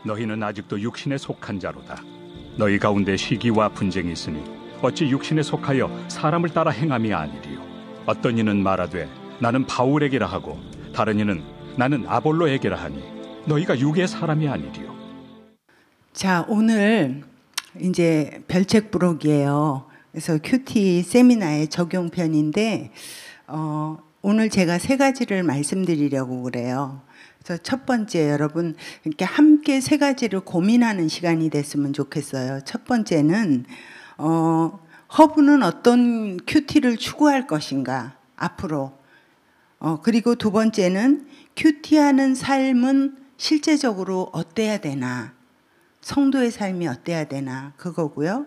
너희는 아직도 육신에 속한 자로다. 너희 가운데 시기와 분쟁이 있으니 어찌 육신에 속하여 사람을 따라 행함이 아니리요. 어떤 이는 말하되 나는 바울에게라 하고 다른 이는 나는 아볼로에게라 하니 너희가 육의 사람이 아니리요. 자, 오늘 이제 별책 부록이에요. 그래서 큐티 세미나의 적용편인데 오늘 제가 세 가지를 말씀드리려고 그래요. 그래서 첫 번째, 여러분 이렇게 함께 세 가지를 고민하는 시간이 됐으면 좋겠어요. 첫 번째는 허브는 어떤 큐티를 추구할 것인가 앞으로. 그리고 두 번째는 큐티하는 삶은 실제적으로 어때야 되나, 성도의 삶이 어때야 되나 그거고요.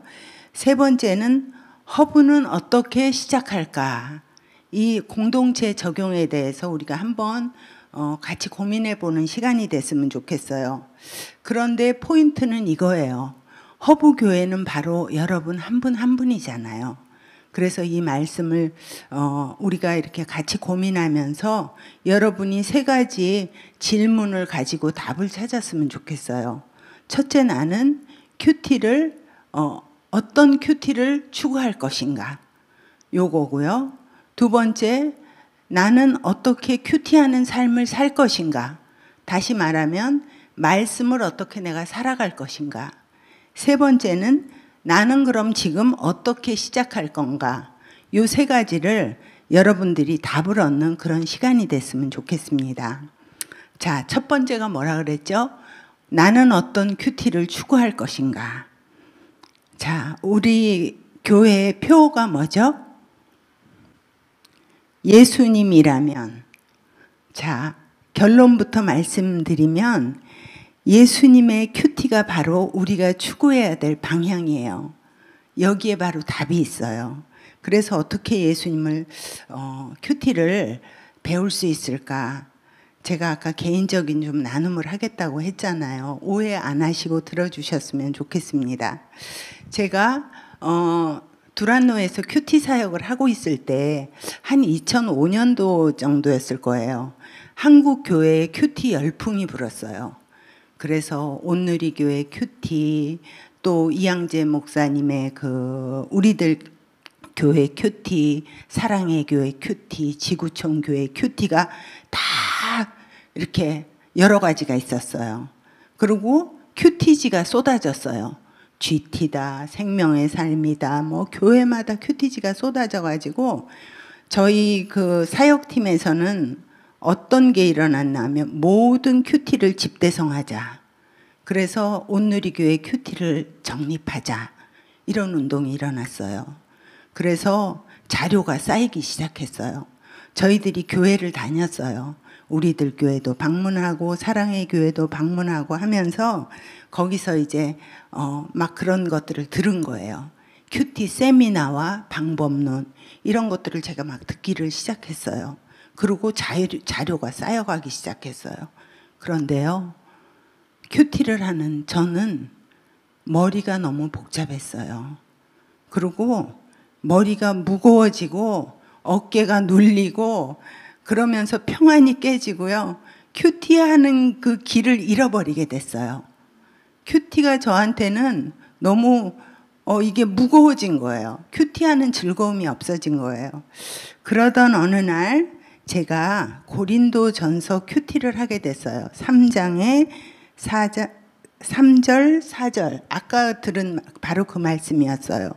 세 번째는 허브는 어떻게 시작할까, 이 공동체 적용에 대해서 우리가 한번 같이 고민해 보는 시간이 됐으면 좋겠어요. 그런데 포인트는 이거예요. 허브 교회는 바로 여러분 한 분 한 분이잖아요. 그래서 이 말씀을 우리가 이렇게 같이 고민하면서 여러분이 세 가지 질문을 가지고 답을 찾았으면 좋겠어요. 첫째, 나는 큐티를 어떤 큐티를 추구할 것인가, 요거고요. 두 번째, 나는 어떻게 큐티하는 삶을 살 것인가, 다시 말하면 말씀을 어떻게 내가 살아갈 것인가. 세 번째는 나는 그럼 지금 어떻게 시작할 건가. 요 세 가지를 여러분들이 답을 얻는 그런 시간이 됐으면 좋겠습니다. 자, 첫 번째가 뭐라 그랬죠? 나는 어떤 큐티를 추구할 것인가. 자, 우리 교회의 표어가 뭐죠? 예수님이라면. 자, 결론부터 말씀드리면 예수님의 큐티가 바로 우리가 추구해야 될 방향이에요. 여기에 바로 답이 있어요. 그래서 어떻게 예수님을 큐티를 배울 수 있을까? 제가 아까 개인적인 좀 나눔을 하겠다고 했잖아요. 오해 안 하시고 들어주셨으면 좋겠습니다. 제가 두란노에서 큐티 사역을 하고 있을 때 한 2005년도 정도였을 거예요. 한국 교회에 큐티 열풍이 불었어요. 그래서 온누리교회 큐티, 또 이양재 목사님의 그 우리들 교회 큐티, 사랑의 교회 큐티, 지구촌 교회 큐티가 다 이렇게 여러 가지가 있었어요. 그리고 큐티지가 쏟아졌어요. GT다, 생명의 삶이다, 뭐 교회마다 큐티지가 쏟아져 가지고 저희 그 사역팀에서는 어떤 게 일어났냐면 모든 큐티를 집대성하자. 그래서 온누리교회 큐티를 정립하자. 이런 운동이 일어났어요. 그래서 자료가 쌓이기 시작했어요. 저희들이 교회를 다녔어요. 우리들 교회도 방문하고 사랑의 교회도 방문하고 하면서 거기서 이제 막 그런 것들을 들은 거예요. 큐티 세미나와 방법론 이런 것들을 제가 막 듣기를 시작했어요. 그리고 자료가 쌓여가기 시작했어요. 그런데요, 큐티를 하는 저는 머리가 너무 복잡했어요. 그리고 머리가 무거워지고 어깨가 눌리고 그러면서 평안이 깨지고요. 큐티하는 그 길을 잃어버리게 됐어요. 큐티가 저한테는 너무 이게 무거워진 거예요. 큐티하는 즐거움이 없어진 거예요. 그러던 어느 날 제가 고린도전서 큐티를 하게 됐어요. 3장의 3절 4절 아까 들은 바로 그 말씀이었어요.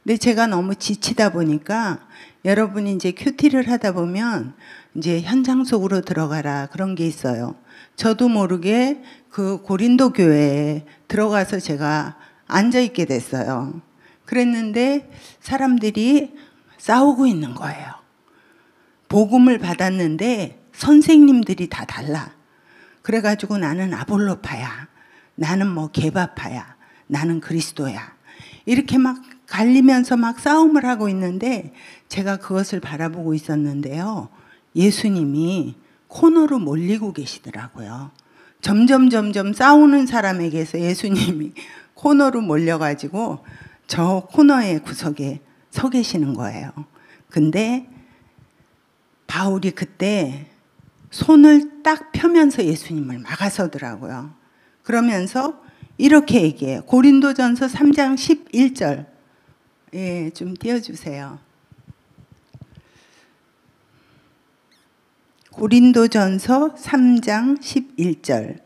근데 제가 너무 지치다 보니까 여러분이 이제 큐티를 하다 보면 이제 현장 속으로 들어가라 그런 게 있어요. 저도 모르게 그 고린도 교회에 들어가서 제가 앉아 있게 됐어요. 그랬는데 사람들이 싸우고 있는 거예요. 복음을 받았는데 선생님들이 다 달라. 그래가지고 나는 아볼로파야, 나는 뭐 게바파야, 나는 그리스도야, 이렇게 막 갈리면서 막 싸움을 하고 있는데 제가 그것을 바라보고 있었는데요, 예수님이 코너로 몰리고 계시더라고요. 점점 싸우는 사람에게서 예수님이 코너로 몰려가지고 저 코너의 구석에 서 계시는 거예요. 근데 바울이 그때 손을 딱 펴면서 예수님을 막아서더라고요. 그러면서 이렇게 얘기해요. 고린도전서 3장 11절. 예, 좀 띄워주세요. 고린도전서 3장 11절.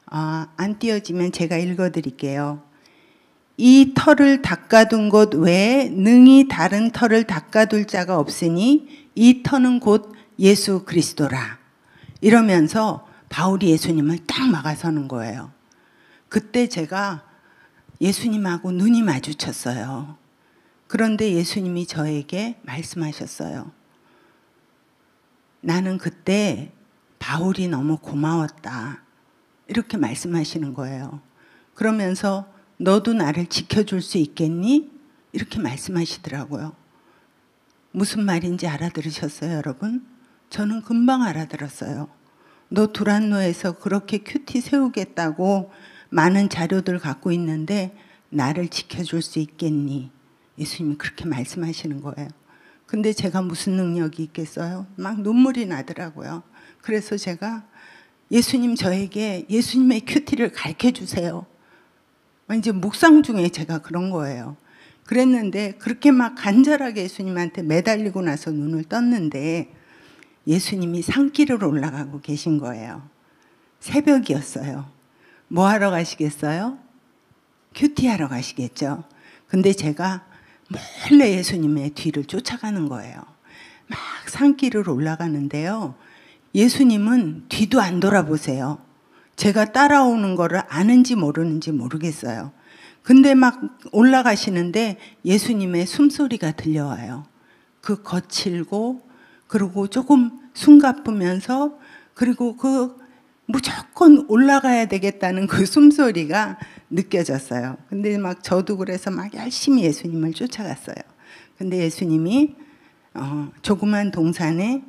안 띄워지면 제가 읽어드릴게요. 이 털을 닦아둔 곳 외에 능히 다른 털을 닦아둘 자가 없으니 이 터는 곧 예수 그리스도라. 이러면서 바울이 예수님을 딱 막아서는 거예요. 그때 제가 예수님하고 눈이 마주쳤어요. 그런데 예수님이 저에게 말씀하셨어요. 나는 그때 바울이 너무 고마웠다. 이렇게 말씀하시는 거예요. 그러면서 너도 나를 지켜줄 수 있겠니? 이렇게 말씀하시더라고요. 무슨 말인지 알아들으셨어요, 여러분? 저는 금방 알아들었어요. 너 두란노에서 그렇게 큐티 세우겠다고 많은 자료들 갖고 있는데 나를 지켜줄 수 있겠니? 예수님이 그렇게 말씀하시는 거예요. 근데 제가 무슨 능력이 있겠어요? 막 눈물이 나더라고요. 그래서 제가 예수님 저에게 예수님의 큐티를 가르쳐 주세요. 이제 묵상 중에 제가 그런 거예요. 그랬는데 그렇게 막 간절하게 예수님한테 매달리고 나서 눈을 떴는데 예수님이 산길을 올라가고 계신 거예요. 새벽이었어요. 뭐 하러 가시겠어요? 큐티하러 가시겠죠. 근데 제가 몰래 예수님의 뒤를 쫓아가는 거예요. 막 산길을 올라가는데요. 예수님은 뒤도 안 돌아보세요. 제가 따라오는 거를 아는지 모르는지 모르겠어요. 근데 막 올라가시는데 예수님의 숨소리가 들려와요. 그 거칠고 그리고 조금 숨가쁘면서 그리고 그 무조건 올라가야 되겠다는 그 숨소리가 느껴졌어요. 근데 막 저도 그래서 막 열심히 예수님을 쫓아갔어요. 근데 예수님이 조그만 동산에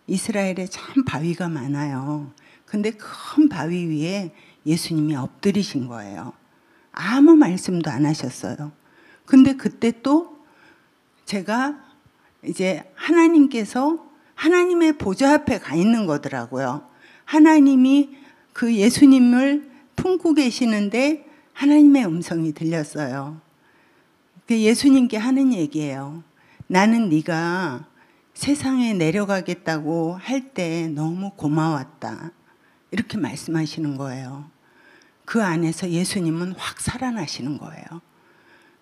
이스라엘에 참 바위가 많아요. 근데 큰 바위 위에 예수님이 엎드리신 거예요. 아무 말씀도 안 하셨어요. 근데 그때 또 제가 이제 하나님께서 하나님의 보좌 앞에 가 있는 거더라고요. 하나님이 그 예수님을 품고 계시는데 하나님의 음성이 들렸어요. 예수님께 하는 얘기예요. 나는 네가 세상에 내려가겠다고 할 때 너무 고마웠다. 이렇게 말씀하시는 거예요. 그 안에서 예수님은 확 살아나시는 거예요.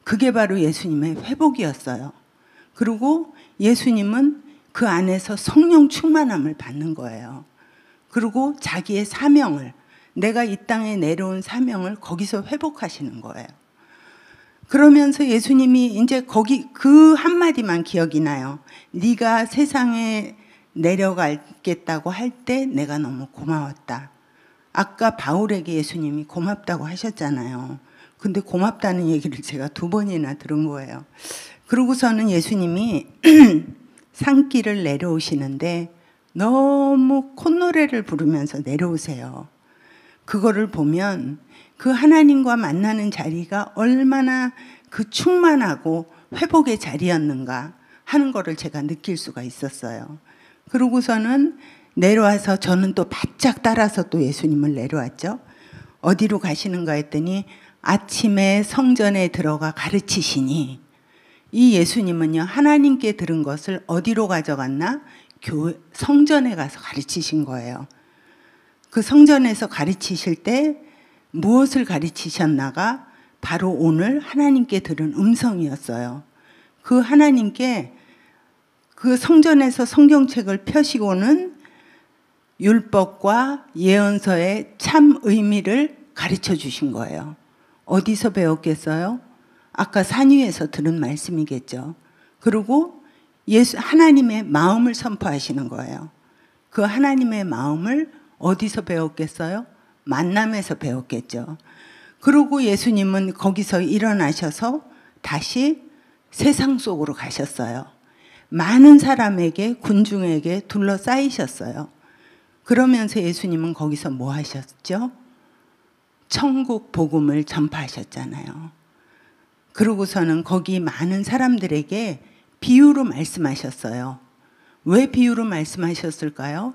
그게 바로 예수님의 회복이었어요. 그리고 예수님은 그 안에서 성령 충만함을 받는 거예요. 그리고 자기의 사명을, 내가 이 땅에 내려온 사명을 거기서 회복하시는 거예요. 그러면서 예수님이 이제 거기 그 한마디만 기억이 나요. 네가 세상에 내려가겠다고 할 때 내가 너무 고마웠다. 아까 바울에게 예수님이 고맙다고 하셨잖아요. 근데 고맙다는 얘기를 제가 2번이나 들은 거예요. 그러고서는 예수님이 산길을 내려오시는데 너무 콧노래를 부르면서 내려오세요. 그거를 보면 그 하나님과 만나는 자리가 얼마나 그 충만하고 회복의 자리였는가 하는 거를 제가 느낄 수가 있었어요. 그러고서는 내려와서 저는 또 바짝 따라서 또 예수님을 내려왔죠. 어디로 가시는가 했더니 아침에 성전에 들어가 가르치시니, 이 예수님은요 하나님께 들은 것을 어디로 가져갔나? 성전에 가서 가르치신 거예요. 그 성전에서 가르치실 때 무엇을 가르치셨나가 바로 오늘 하나님께 들은 음성이었어요. 그 하나님께 그 성전에서 성경책을 펴시고는 율법과 예언서의 참 의미를 가르쳐 주신 거예요. 어디서 배웠겠어요? 아까 산 위에서 들은 말씀이겠죠. 그리고 하나님의 마음을 선포하시는 거예요. 그 하나님의 마음을 어디서 배웠겠어요? 만남에서 배웠겠죠. 그리고 예수님은 거기서 일어나셔서 다시 세상 속으로 가셨어요. 많은 사람에게, 군중에게 둘러싸이셨어요. 그러면서 예수님은 거기서 뭐 하셨죠? 천국 복음을 전파하셨잖아요. 그러고서는 거기 많은 사람들에게 비유로 말씀하셨어요. 왜 비유로 말씀하셨을까요?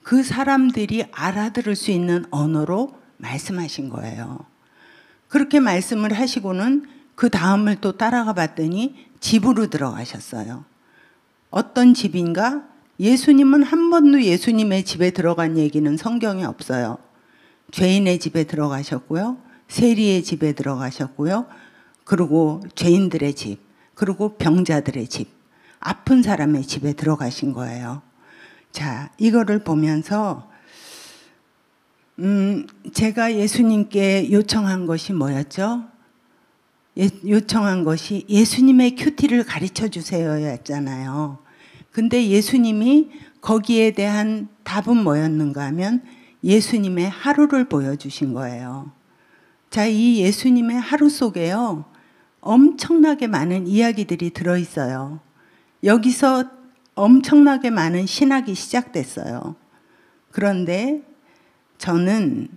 그 사람들이 알아들을 수 있는 언어로 말씀하신 거예요. 그렇게 말씀을 하시고는 그 다음을 또 따라가 봤더니 집으로 들어가셨어요. 어떤 집인가? 예수님은 한 번도 예수님의 집에 들어간 얘기는 성경에 없어요. 죄인의 집에 들어가셨고요. 세리의 집에 들어가셨고요. 그리고 죄인들의 집, 그리고 병자들의 집, 아픈 사람의 집에 들어가신 거예요. 자, 이거를 보면서 제가 예수님께 요청한 것이 뭐였죠? 요청한 것이 예수님의 큐티를 가르쳐 주세요였잖아요. 근데 예수님이 거기에 대한 답은 뭐였는가 하면 예수님의 하루를 보여주신 거예요. 자, 이 예수님의 하루 속에요, 엄청나게 많은 이야기들이 들어있어요. 여기서 엄청나게 많은 신학이 시작됐어요. 그런데 저는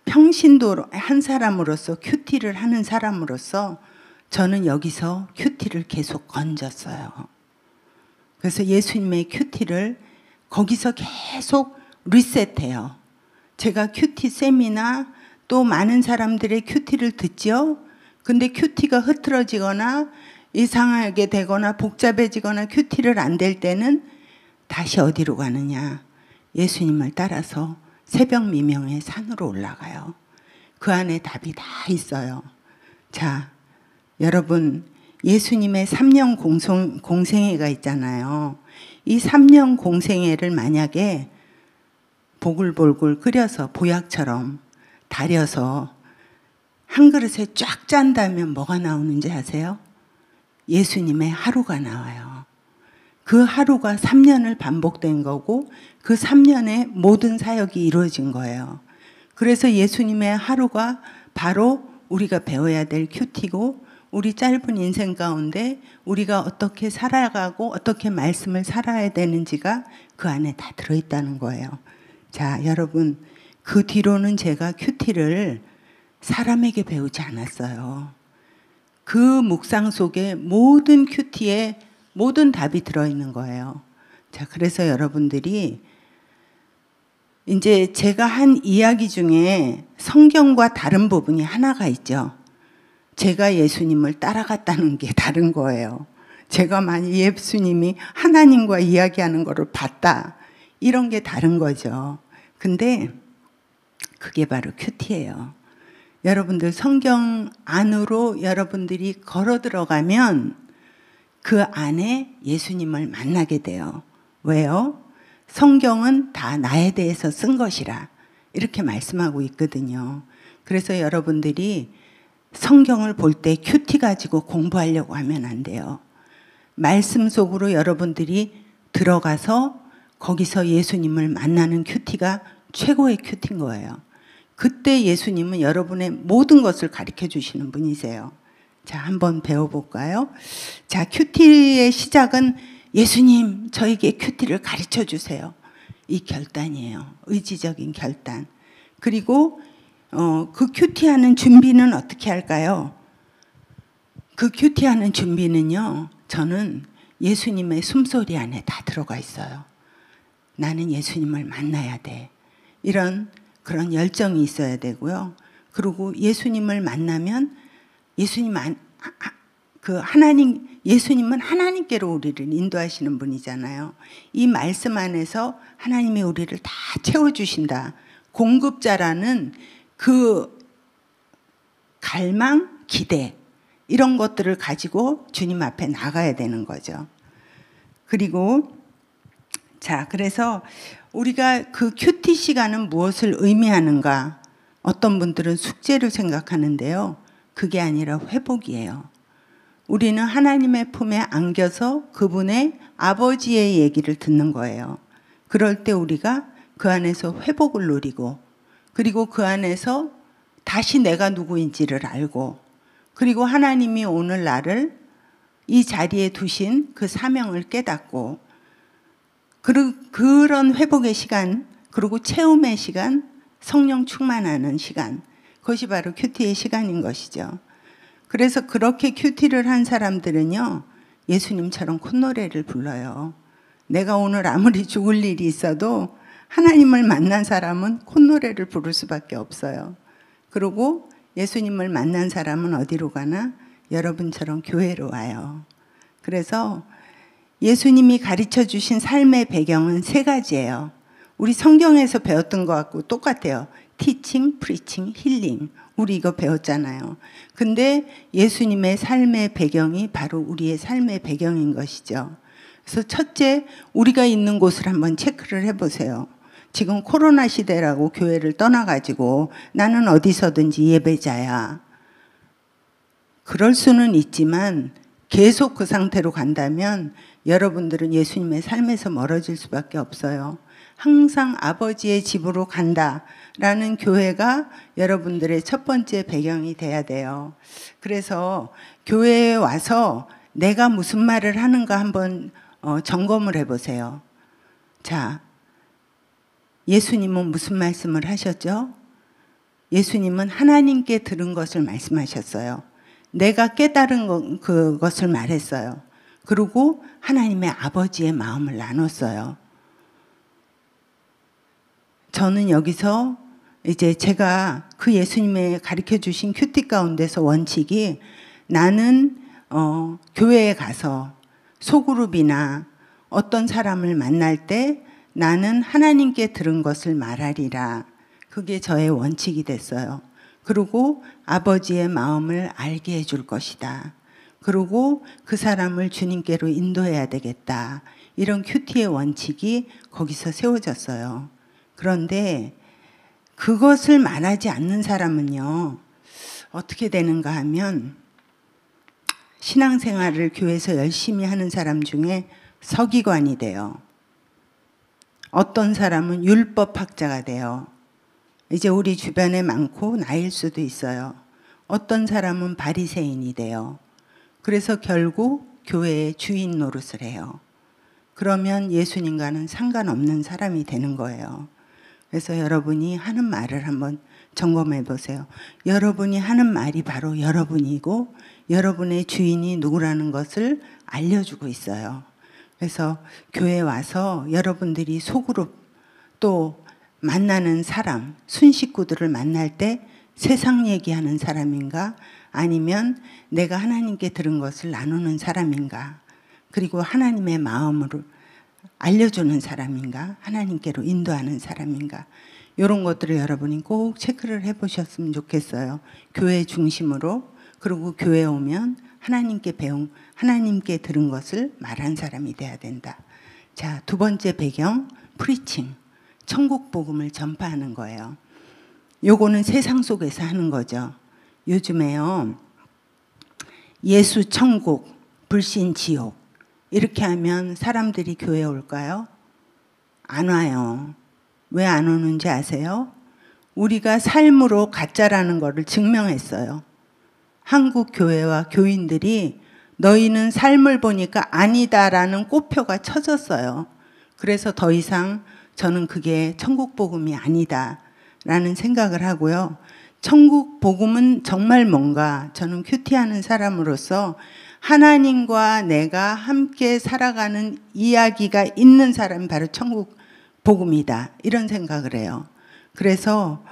평신도 한 사람으로서, 큐티를 하는 사람으로서 저는 여기서 큐티를 계속 건졌어요. 그래서 예수님의 큐티를 거기서 계속 리셋해요. 제가 큐티 세미나 또 많은 사람들의 큐티를 듣죠. 근데 큐티가 흐트러지거나 이상하게 되거나 복잡해지거나 큐티를 안 될 때는 다시 어디로 가느냐? 예수님을 따라서 새벽 미명의 산으로 올라가요. 그 안에 답이 다 있어요. 자, 여러분, 예수님의 3년 공생애가 있잖아요. 이 3년 공생애를 만약에 보글보글 끓여서 보약처럼 달여서 한 그릇에 쫙 짠다면 뭐가 나오는지 아세요? 예수님의 하루가 나와요. 그 하루가 3년을 반복된 거고 그 3년의 모든 사역이 이루어진 거예요. 그래서 예수님의 하루가 바로 우리가 배워야 될 큐티고, 우리 짧은 인생 가운데 우리가 어떻게 살아가고 어떻게 말씀을 살아야 되는지가 그 안에 다 들어있다는 거예요. 자, 여러분, 그 뒤로는 제가 큐티를 사람에게 배우지 않았어요. 그 묵상 속에 모든 큐티에 모든 답이 들어있는 거예요. 자, 그래서 여러분들이 이제 제가 한 이야기 중에 성경과 다른 부분이 하나가 있죠. 제가 예수님을 따라갔다는 게 다른 거예요. 제가 만약 예수님이 하나님과 이야기하는 거를 봤다, 이런 게 다른 거죠. 근데 그게 바로 큐티예요. 여러분들 성경 안으로 여러분들이 걸어 들어가면 그 안에 예수님을 만나게 돼요. 왜요? 성경은 다 나에 대해서 쓴 것이라 이렇게 말씀하고 있거든요. 그래서 여러분들이 성경을 볼 때 큐티 가지고 공부하려고 하면 안 돼요. 말씀 속으로 여러분들이 들어가서 거기서 예수님을 만나는 큐티가 최고의 큐티인 거예요. 그때 예수님은 여러분의 모든 것을 가르쳐 주시는 분이세요. 자, 한번 배워볼까요? 자, 큐티의 시작은 예수님, 저에게 큐티를 가르쳐 주세요. 이 결단이에요. 의지적인 결단. 그리고 그 큐티하는 준비는 어떻게 할까요? 그 큐티하는 준비는요, 저는 예수님의 숨소리 안에 다 들어가 있어요. 나는 예수님을 만나야 돼. 이런 그런 열정이 있어야 되고요. 그리고 예수님을 만나면 예수님은 하나님께로 우리를 인도하시는 분이잖아요. 이 말씀 안에서 하나님이 우리를 다 채워주신다. 공급자라는 그 갈망, 기대, 이런 것들을 가지고 주님 앞에 나가야 되는 거죠. 그리고 자, 그래서 우리가 그 큐티 시간은 무엇을 의미하는가? 어떤 분들은 숙제로 생각하는데요. 그게 아니라 회복이에요. 우리는 하나님의 품에 안겨서 그분의 아버지의 얘기를 듣는 거예요. 그럴 때 우리가 그 안에서 회복을 누리고, 그리고 그 안에서 다시 내가 누구인지를 알고, 그리고 하나님이 오늘 나를 이 자리에 두신 그 사명을 깨닫고, 그런 회복의 시간, 그리고 체험의 시간, 성령 충만하는 시간, 그것이 바로 큐티의 시간인 것이죠. 그래서 그렇게 큐티를 한 사람들은요, 예수님처럼 콧노래를 불러요. 내가 오늘 아무리 죽을 일이 있어도 하나님을 만난 사람은 콧노래를 부를 수밖에 없어요. 그리고 예수님을 만난 사람은 어디로 가나? 여러분처럼 교회로 와요. 그래서 예수님이 가르쳐 주신 삶의 배경은 세 가지예요. 우리 성경에서 배웠던 것 같고 똑같아요. 티칭, 프리칭, 힐링. 우리 이거 배웠잖아요. 근데 예수님의 삶의 배경이 바로 우리의 삶의 배경인 것이죠. 그래서 첫째, 우리가 있는 곳을 한번 체크를 해보세요. 지금 코로나 시대라고 교회를 떠나가지고 나는 어디서든지 예배자야. 그럴 수는 있지만 계속 그 상태로 간다면 여러분들은 예수님의 삶에서 멀어질 수밖에 없어요. 항상 아버지의 집으로 간다라는 교회가 여러분들의 첫 번째 배경이 돼야 돼요. 그래서 교회에 와서 내가 무슨 말을 하는가 한번 점검을 해보세요. 자, 예수님은 무슨 말씀을 하셨죠? 예수님은 하나님께 들은 것을 말씀하셨어요. 내가 깨달은 그것을 말했어요. 그리고 하나님의 아버지의 마음을 나눴어요. 저는 여기서 이제 제가 그 예수님의 가르쳐 주신 큐티 가운데서 원칙이 나는 교회에 가서 소그룹이나 어떤 사람을 만날 때 나는 하나님께 들은 것을 말하리라. 그게 저의 원칙이 됐어요. 그리고 아버지의 마음을 알게 해줄 것이다. 그리고 그 사람을 주님께로 인도해야 되겠다. 이런 큐티의 원칙이 거기서 세워졌어요. 그런데 그것을 말하지 않는 사람은요, 어떻게 되는가 하면 신앙생활을 교회에서 열심히 하는 사람 중에 서기관이 돼요. 어떤 사람은 율법학자가 돼요. 이제 우리 주변에 많고 나일 수도 있어요. 어떤 사람은 바리새인이 돼요. 그래서 결국 교회의 주인 노릇을 해요. 그러면 예수님과는 상관없는 사람이 되는 거예요. 그래서 여러분이 하는 말을 한번 점검해 보세요. 여러분이 하는 말이 바로 여러분이고 여러분의 주인이 누구라는 것을 알려주고 있어요. 그래서 교회에 와서 여러분들이 소그룹 또 만나는 사람, 순식구들을 만날 때 세상 얘기하는 사람인가? 아니면 내가 하나님께 들은 것을 나누는 사람인가? 그리고 하나님의 마음으로 알려주는 사람인가? 하나님께로 인도하는 사람인가? 이런 것들을 여러분이 꼭 체크를 해보셨으면 좋겠어요. 교회 중심으로. 그리고 교회에 오면 하나님께 들은 것을 말한 사람이 돼야 된다. 자, 두 번째 배경, 프리칭. 천국 복음을 전파하는 거예요. 요거는 세상 속에서 하는 거죠. 요즘에요, 예수 천국, 불신 지옥 이렇게 하면 사람들이 교회에 올까요? 안 와요. 왜 안 오는지 아세요? 우리가 삶으로 가짜라는 것을 증명했어요. 한국 교회와 교인들이 너희는 삶을 보니까 아니다라는 꼬표가 쳐졌어요. 그래서 더 이상 저는 그게 천국 복음이 아니다라는 생각을 하고요. 천국 복음은 정말 뭔가 저는 큐티하는 사람으로서 하나님과 내가 함께 살아가는 이야기가 있는 사람이 바로 천국 복음이다. 이런 생각을 해요. 그래서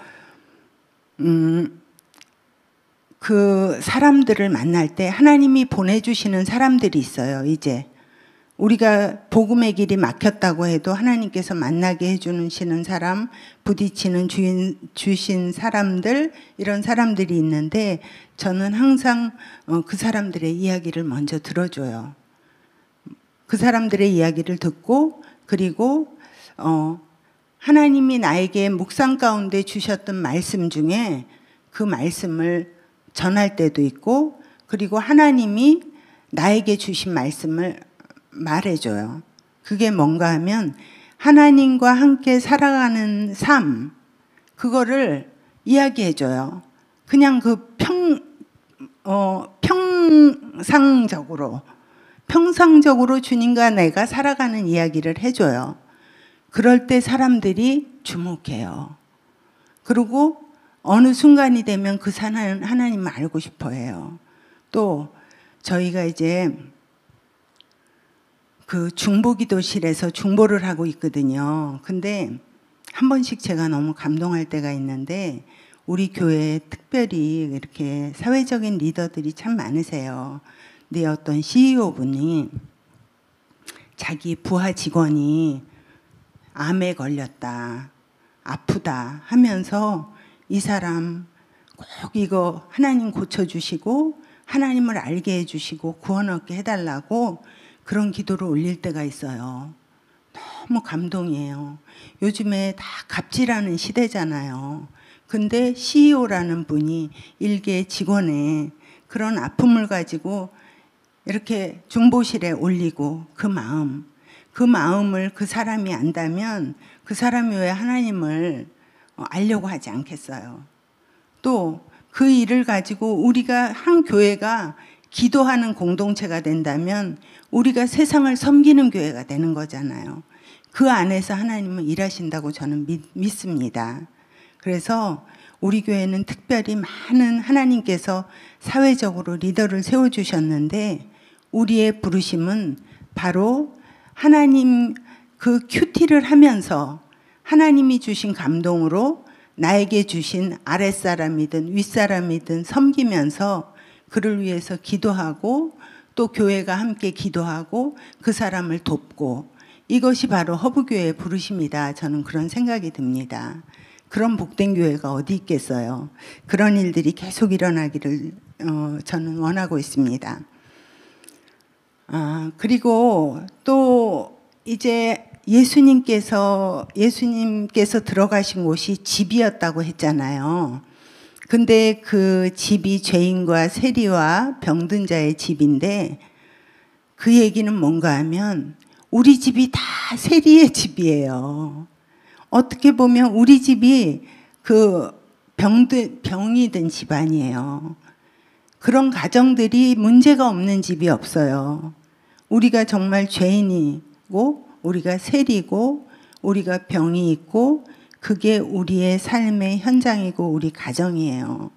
그 사람들을 만날 때 하나님이 보내주시는 사람들이 있어요. 이제 우리가 복음의 길이 막혔다고 해도 하나님께서 만나게 해주시는 사람, 부딪히는 주신 사람들, 이런 사람들이 있는데 저는 항상 그 사람들의 이야기를 먼저 들어줘요. 그 사람들의 이야기를 듣고 그리고 하나님이 나에게 묵상 가운데 주셨던 말씀 중에 그 말씀을 전할 때도 있고 그리고 하나님이 나에게 주신 말씀을 말해줘요. 그게 뭔가 하면 하나님과 함께 살아가는 삶, 그거를 이야기해줘요. 그냥 그 평상적으로 주님과 내가 살아가는 이야기를 해줘요. 그럴 때 사람들이 주목해요. 그리고 어느 순간이 되면 그 하나님을 알고 싶어 해요. 또 저희가 이제 그 중보기도실에서 중보를 하고 있거든요. 근데 한 번씩 제가 너무 감동할 때가 있는데 우리 교회에 특별히 이렇게 사회적인 리더들이 참 많으세요. 근데 어떤 CEO분이 자기 부하 직원이 암에 걸렸다, 아프다 하면서 이 사람 꼭 이거 하나님 고쳐주시고 하나님을 알게 해주시고 구원 얻게 해달라고 그런 기도를 올릴 때가 있어요. 너무 감동이에요. 요즘에 다 갑질하는 시대잖아요. 근데 CEO라는 분이 일개 직원의 그런 아픔을 가지고 이렇게 중보실에 올리고 그 마음을 그 사람이 안다면 그 사람이 왜 하나님을 알려고 하지 않겠어요. 또 그 일을 가지고 우리가 한 교회가 기도하는 공동체가 된다면 우리가 세상을 섬기는 교회가 되는 거잖아요. 그 안에서 하나님은 일하신다고 저는 믿습니다. 그래서 우리 교회는 특별히 많은 하나님께서 사회적으로 리더를 세워주셨는데 우리의 부르심은 바로 하나님 그 큐티를 하면서 하나님이 주신 감동으로 나에게 주신 아랫사람이든 윗사람이든 섬기면서 그를 위해서 기도하고 또 교회가 함께 기도하고 그 사람을 돕고 이것이 바로 허브교회의 부르심이다. 저는 그런 생각이 듭니다. 그런 복된 교회가 어디 있겠어요. 그런 일들이 계속 일어나기를 저는 원하고 있습니다. 그리고 또 이제 예수님께서 들어가신 곳이 집이었다고 했잖아요. 근데 그 집이 죄인과 세리와 병든 자의 집인데 그 얘기는 뭔가 하면 우리 집이 다 세리의 집이에요. 어떻게 보면 우리 집이 그 병이 든 집안이에요. 그런 가정들이 문제가 없는 집이 없어요. 우리가 정말 죄인이고 우리가 세리고 우리가 병이 있고 그게 우리의 삶의 현장이고 우리 가정이에요.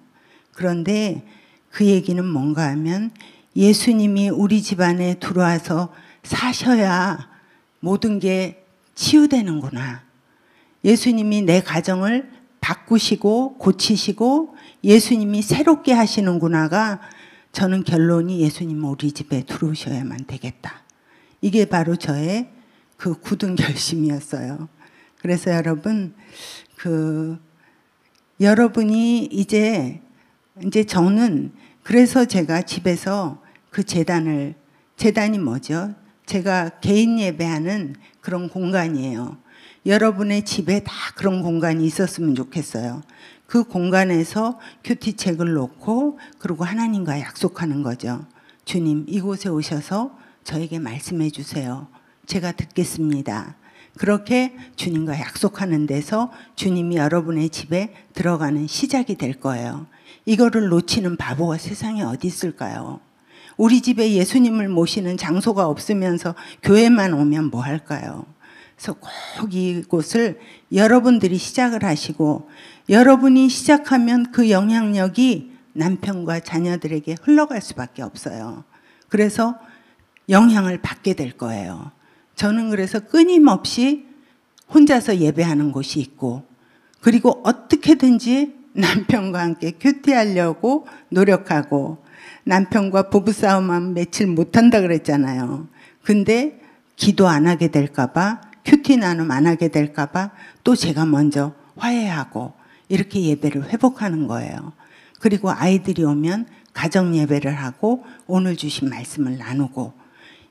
그런데 그 얘기는 뭔가 하면 예수님이 우리 집안에 들어와서 사셔야 모든 게 치유되는구나. 예수님이 내 가정을 바꾸시고 고치시고 예수님이 새롭게 하시는구나가 저는 결론이 예수님은 우리 집에 들어오셔야만 되겠다. 이게 바로 저의 그 굳은 결심이었어요. 그래서 여러분이 이제 저는 그래서 제가 집에서 그 재단이 뭐죠? 제가 개인 예배하는 그런 공간이에요. 여러분의 집에 다 그런 공간이 있었으면 좋겠어요. 그 공간에서 큐티 책을 놓고 그리고 하나님과 약속하는 거죠. 주님, 이곳에 오셔서 저에게 말씀해 주세요. 제가 듣겠습니다. 그렇게 주님과 약속하는 데서 주님이 여러분의 집에 들어가는 시작이 될 거예요. 이거를 놓치는 바보가 세상에 어디 있을까요? 우리 집에 예수님을 모시는 장소가 없으면서 교회만 오면 뭐 할까요? 그래서 꼭 이곳을 여러분들이 시작을 하시고 여러분이 시작하면 그 영향력이 남편과 자녀들에게 흘러갈 수밖에 없어요. 그래서 영향을 받게 될 거예요. 저는 그래서 끊임없이 혼자서 예배하는 곳이 있고 그리고 어떻게든지 남편과 함께 큐티하려고 노력하고 남편과 부부싸움하면 며칠 못한다 그랬잖아요. 근데 기도 안 하게 될까 봐 큐티 나눔 안 하게 될까 봐 또 제가 먼저 화해하고 이렇게 예배를 회복하는 거예요. 그리고 아이들이 오면 가정 예배를 하고 오늘 주신 말씀을 나누고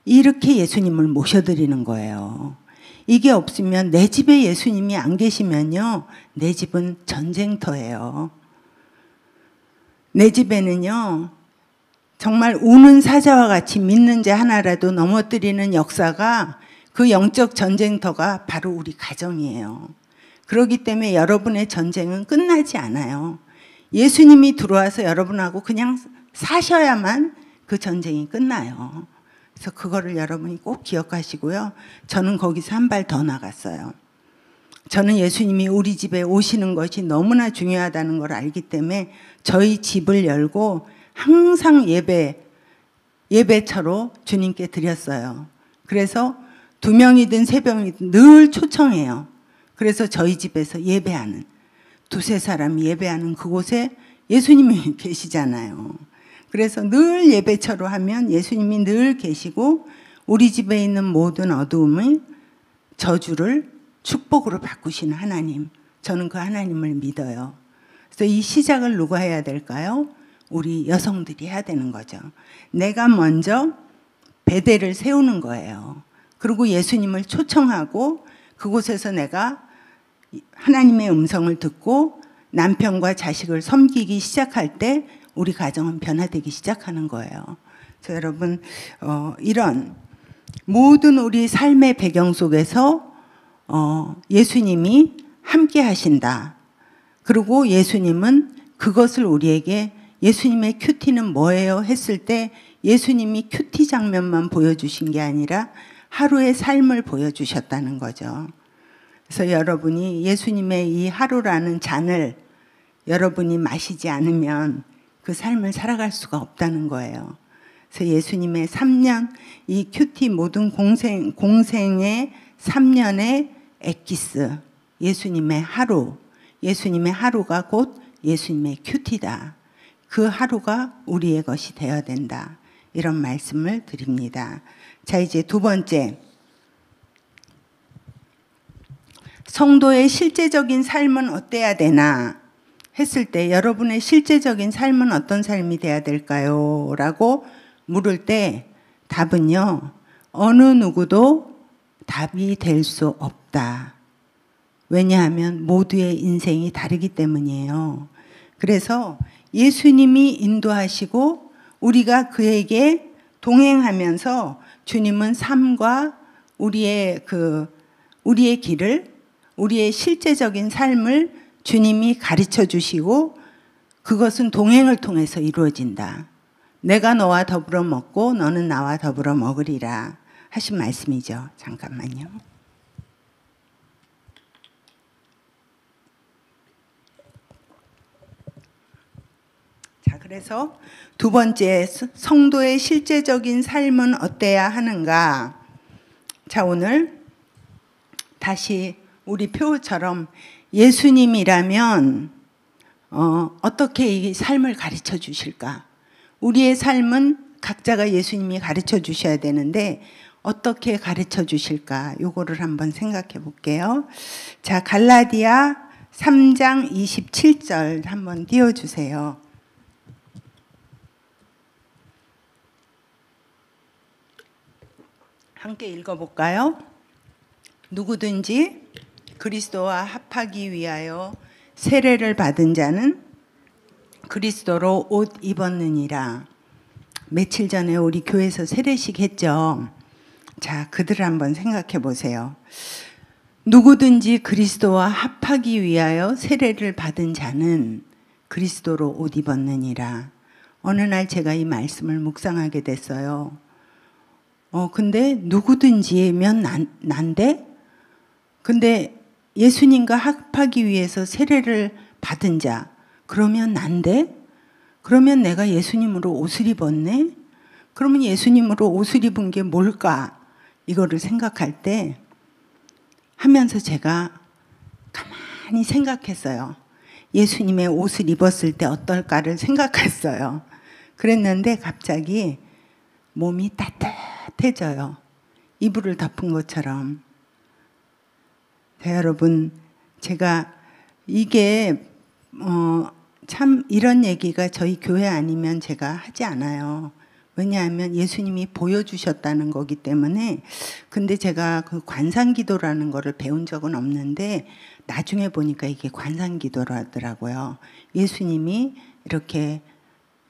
이렇게 예수님을 모셔드리는 거예요. 이게 없으면 내 집에 예수님이 안 계시면요. 내 집은 전쟁터예요. 내 집에는요. 정말 우는 사자와 같이 믿는 자 하나라도 넘어뜨리는 역사가 그 영적 전쟁터가 바로 우리 가정이에요. 그렇기 때문에 여러분의 전쟁은 끝나지 않아요. 예수님이 들어와서 여러분하고 그냥 사셔야만 그 전쟁이 끝나요. 그래서 그거를 여러분이 꼭 기억하시고요. 저는 거기서 한 발 더 나갔어요. 저는 예수님이 우리 집에 오시는 것이 너무나 중요하다는 걸 알기 때문에 저희 집을 열고 항상 예배처로 주님께 드렸어요. 그래서 2명이든 3명이든 늘 초청해요. 그래서 저희 집에서 예배하는, 두세 사람이 예배하는 그곳에 예수님이 계시잖아요. 그래서 늘 예배처로 하면 예수님이 늘 계시고 우리 집에 있는 모든 어두움의 저주를 축복으로 바꾸시는 하나님, 저는 그 하나님을 믿어요. 그래서 이 시작을 누가 해야 될까요? 우리 여성들이 해야 되는 거죠. 내가 먼저 베델을 세우는 거예요. 그리고 예수님을 초청하고 그곳에서 내가 하나님의 음성을 듣고 남편과 자식을 섬기기 시작할 때 우리 가정은 변화되기 시작하는 거예요. 그래서 여러분, 이런 모든 우리 삶의 배경 속에서 예수님이 함께 하신다. 그리고 예수님은 그것을 우리에게, 예수님의 큐티는 뭐예요? 했을 때 예수님이 큐티 장면만 보여주신 게 아니라 하루의 삶을 보여주셨다는 거죠. 그래서 여러분이 예수님의 이 하루라는 잔을 여러분이 마시지 않으면 그 삶을 살아갈 수가 없다는 거예요. 그래서 예수님의 3년, 이 큐티 모든 공생의 3년의 엑기스, 예수님의 하루, 예수님의 하루가 곧 예수님의 큐티다. 그 하루가 우리의 것이 되어야 된다. 이런 말씀을 드립니다. 자, 이제 두 번째. 성도의 실제적인 삶은 어때야 되나 했을 때 여러분의 실제적인 삶은 어떤 삶이 돼야 될까요? 라고 물을 때 답은요, 어느 누구도 답이 될 수 없다. 왜냐하면 모두의 인생이 다르기 때문이에요. 그래서 예수님이 인도하시고 우리가 그에게 동행하면서 주님은 삶과 우리의 길을, 우리의 실제적인 삶을 주님이 가르쳐 주시고 그것은 동행을 통해서 이루어진다. 내가 너와 더불어 먹고 너는 나와 더불어 먹으리라 하신 말씀이죠. 잠깐만요. 자, 그래서 두 번째, 성도의 실제적인 삶은 어때야 하는가? 자, 오늘 다시 우리 표처럼 예수님이라면 어떻게 이 삶을 가르쳐 주실까? 우리의 삶은 각자가 예수님이 가르쳐 주셔야 되는데 어떻게 가르쳐 주실까? 요거를 한번 생각해 볼게요. 자, 갈라디아 3장 27절 한번 띄워주세요. 함께 읽어볼까요? 누구든지 그리스도와 합하기 위하여 세례를 받은 자는 그리스도로 옷 입었느니라. 며칠 전에 우리 교회에서 세례식 했죠. 자, 그들을 한번 생각해 보세요. 누구든지 그리스도와 합하기 위하여 세례를 받은 자는 그리스도로 옷 입었느니라. 어느 날 제가 이 말씀을 묵상하게 됐어요. 근데 누구든지면 난데? 근데 예수님과 합하기 위해서 세례를 받은 자, 그러면 난데? 그러면 내가 예수님으로 옷을 입었네? 그러면 예수님으로 옷을 입은 게 뭘까? 이거를 생각할 때 하면서 제가 가만히 생각했어요. 예수님의 옷을 입었을 때 어떨까를 생각했어요. 그랬는데 갑자기 몸이 따뜻해져요. 이불을 덮은 것처럼. 자, 여러분, 제가 이게 참 이런 얘기가 저희 교회 아니면 제가 하지 않아요. 왜냐하면 예수님이 보여주셨다는 거기 때문에. 근데 제가 그 관상기도라는 거를 배운 적은 없는데 나중에 보니까 이게 관상기도라더라고요. 예수님이 이렇게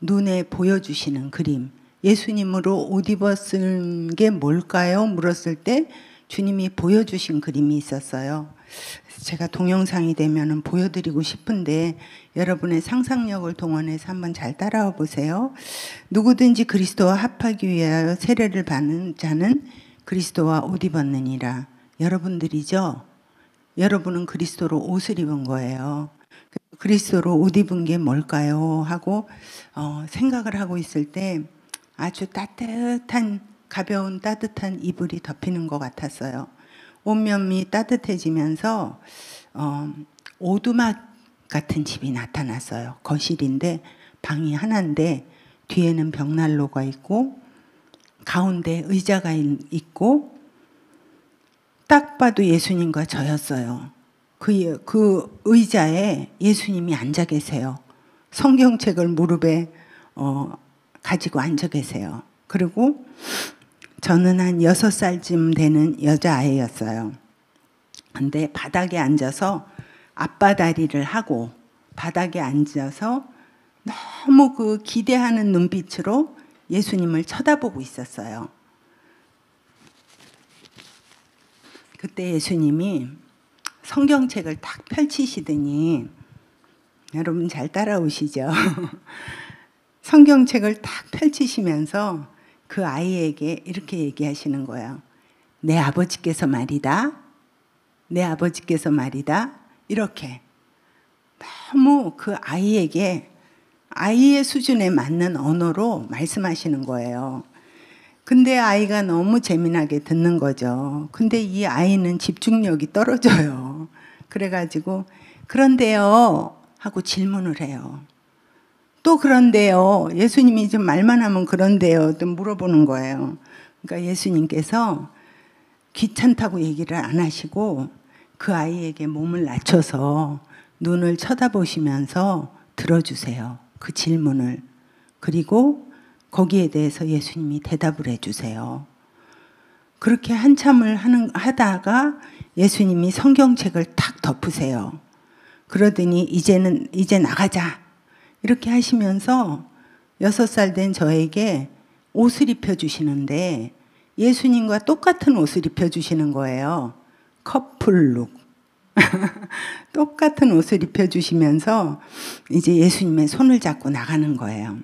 눈에 보여주시는 그림. 예수님으로 옷 입었은 게 뭘까요? 물었을 때 주님이 보여주신 그림이 있었어요. 제가 동영상이 되면 보여드리고 싶은데 여러분의 상상력을 동원해서 한번 잘 따라와 보세요. 누구든지 그리스도와 합하기 위하여 세례를 받는 자는 그리스도와 옷 입었느니라. 여러분들이죠? 여러분은 그리스도로 옷을 입은 거예요. 그리스도로 옷 입은 게 뭘까요? 하고 생각을 하고 있을 때 아주 따뜻한, 가벼운 따뜻한 이불이 덮이는 것 같았어요. 온몸이 따뜻해지면서 오두막 같은 집이 나타났어요. 거실인데 방이 하나인데 뒤에는 벽난로가 있고 가운데 의자가 있고 딱 봐도 예수님과 저였어요. 그 의자에 예수님이 앉아 계세요. 성경책을 무릎에 가지고 앉아 계세요. 그리고 저는 한 6살쯤 되는 여자아이였어요. 근데 바닥에 앉아서 앞바다리를 하고 바닥에 앉아서 너무 그 기대하는 눈빛으로 예수님을 쳐다보고 있었어요. 그때 예수님이 성경책을 딱 펼치시더니, 여러분 잘 따라오시죠? 성경책을 딱 펼치시면서 그 아이에게 이렇게 얘기하시는 거예요. 내 아버지께서 말이다. 내 아버지께서 말이다. 이렇게 너무 그 아이에게 아이의 수준에 맞는 언어로 말씀하시는 거예요. 근데 아이가 너무 재미나게 듣는 거죠. 근데 이 아이는 집중력이 떨어져요. 그래가지고 그런데요 하고 질문을 해요. 또 그런데요. 예수님이 좀 말만 하면 그런데요 또 물어보는 거예요. 그러니까 예수님께서 귀찮다고 얘기를 안 하시고 그 아이에게 몸을 낮춰서 눈을 쳐다보시면서 들어주세요. 그 질문을. 그리고 거기에 대해서 예수님이 대답을 해주세요. 그렇게 한참을 하다가 예수님이 성경책을 탁 덮으세요. 그러더니 이제 나가자. 이렇게 하시면서 6살 된 저에게 옷을 입혀주시는데 예수님과 똑같은 옷을 입혀주시는 거예요. 커플룩. 똑같은 옷을 입혀주시면서 이제 예수님의 손을 잡고 나가는 거예요.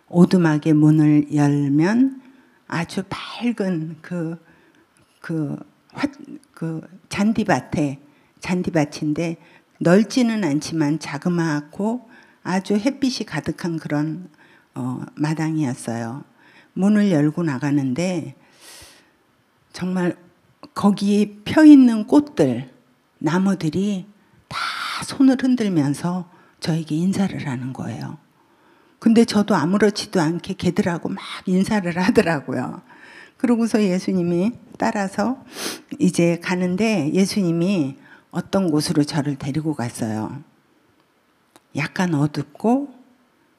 오두막의 문을 열면 아주 밝은 그 잔디밭인데 넓지는 않지만 자그마하고 아주 햇빛이 가득한 그런 마당이었어요. 문을 열고 나가는데 정말 거기 펴 있는 꽃들, 나무들이 다 손을 흔들면서 저에게 인사를 하는 거예요. 근데 저도 아무렇지도 않게 걔들하고 막 인사를 하더라고요. 그러고서 예수님이 따라서 이제 가는데 예수님이 어떤 곳으로 저를 데리고 갔어요. 약간 어둡고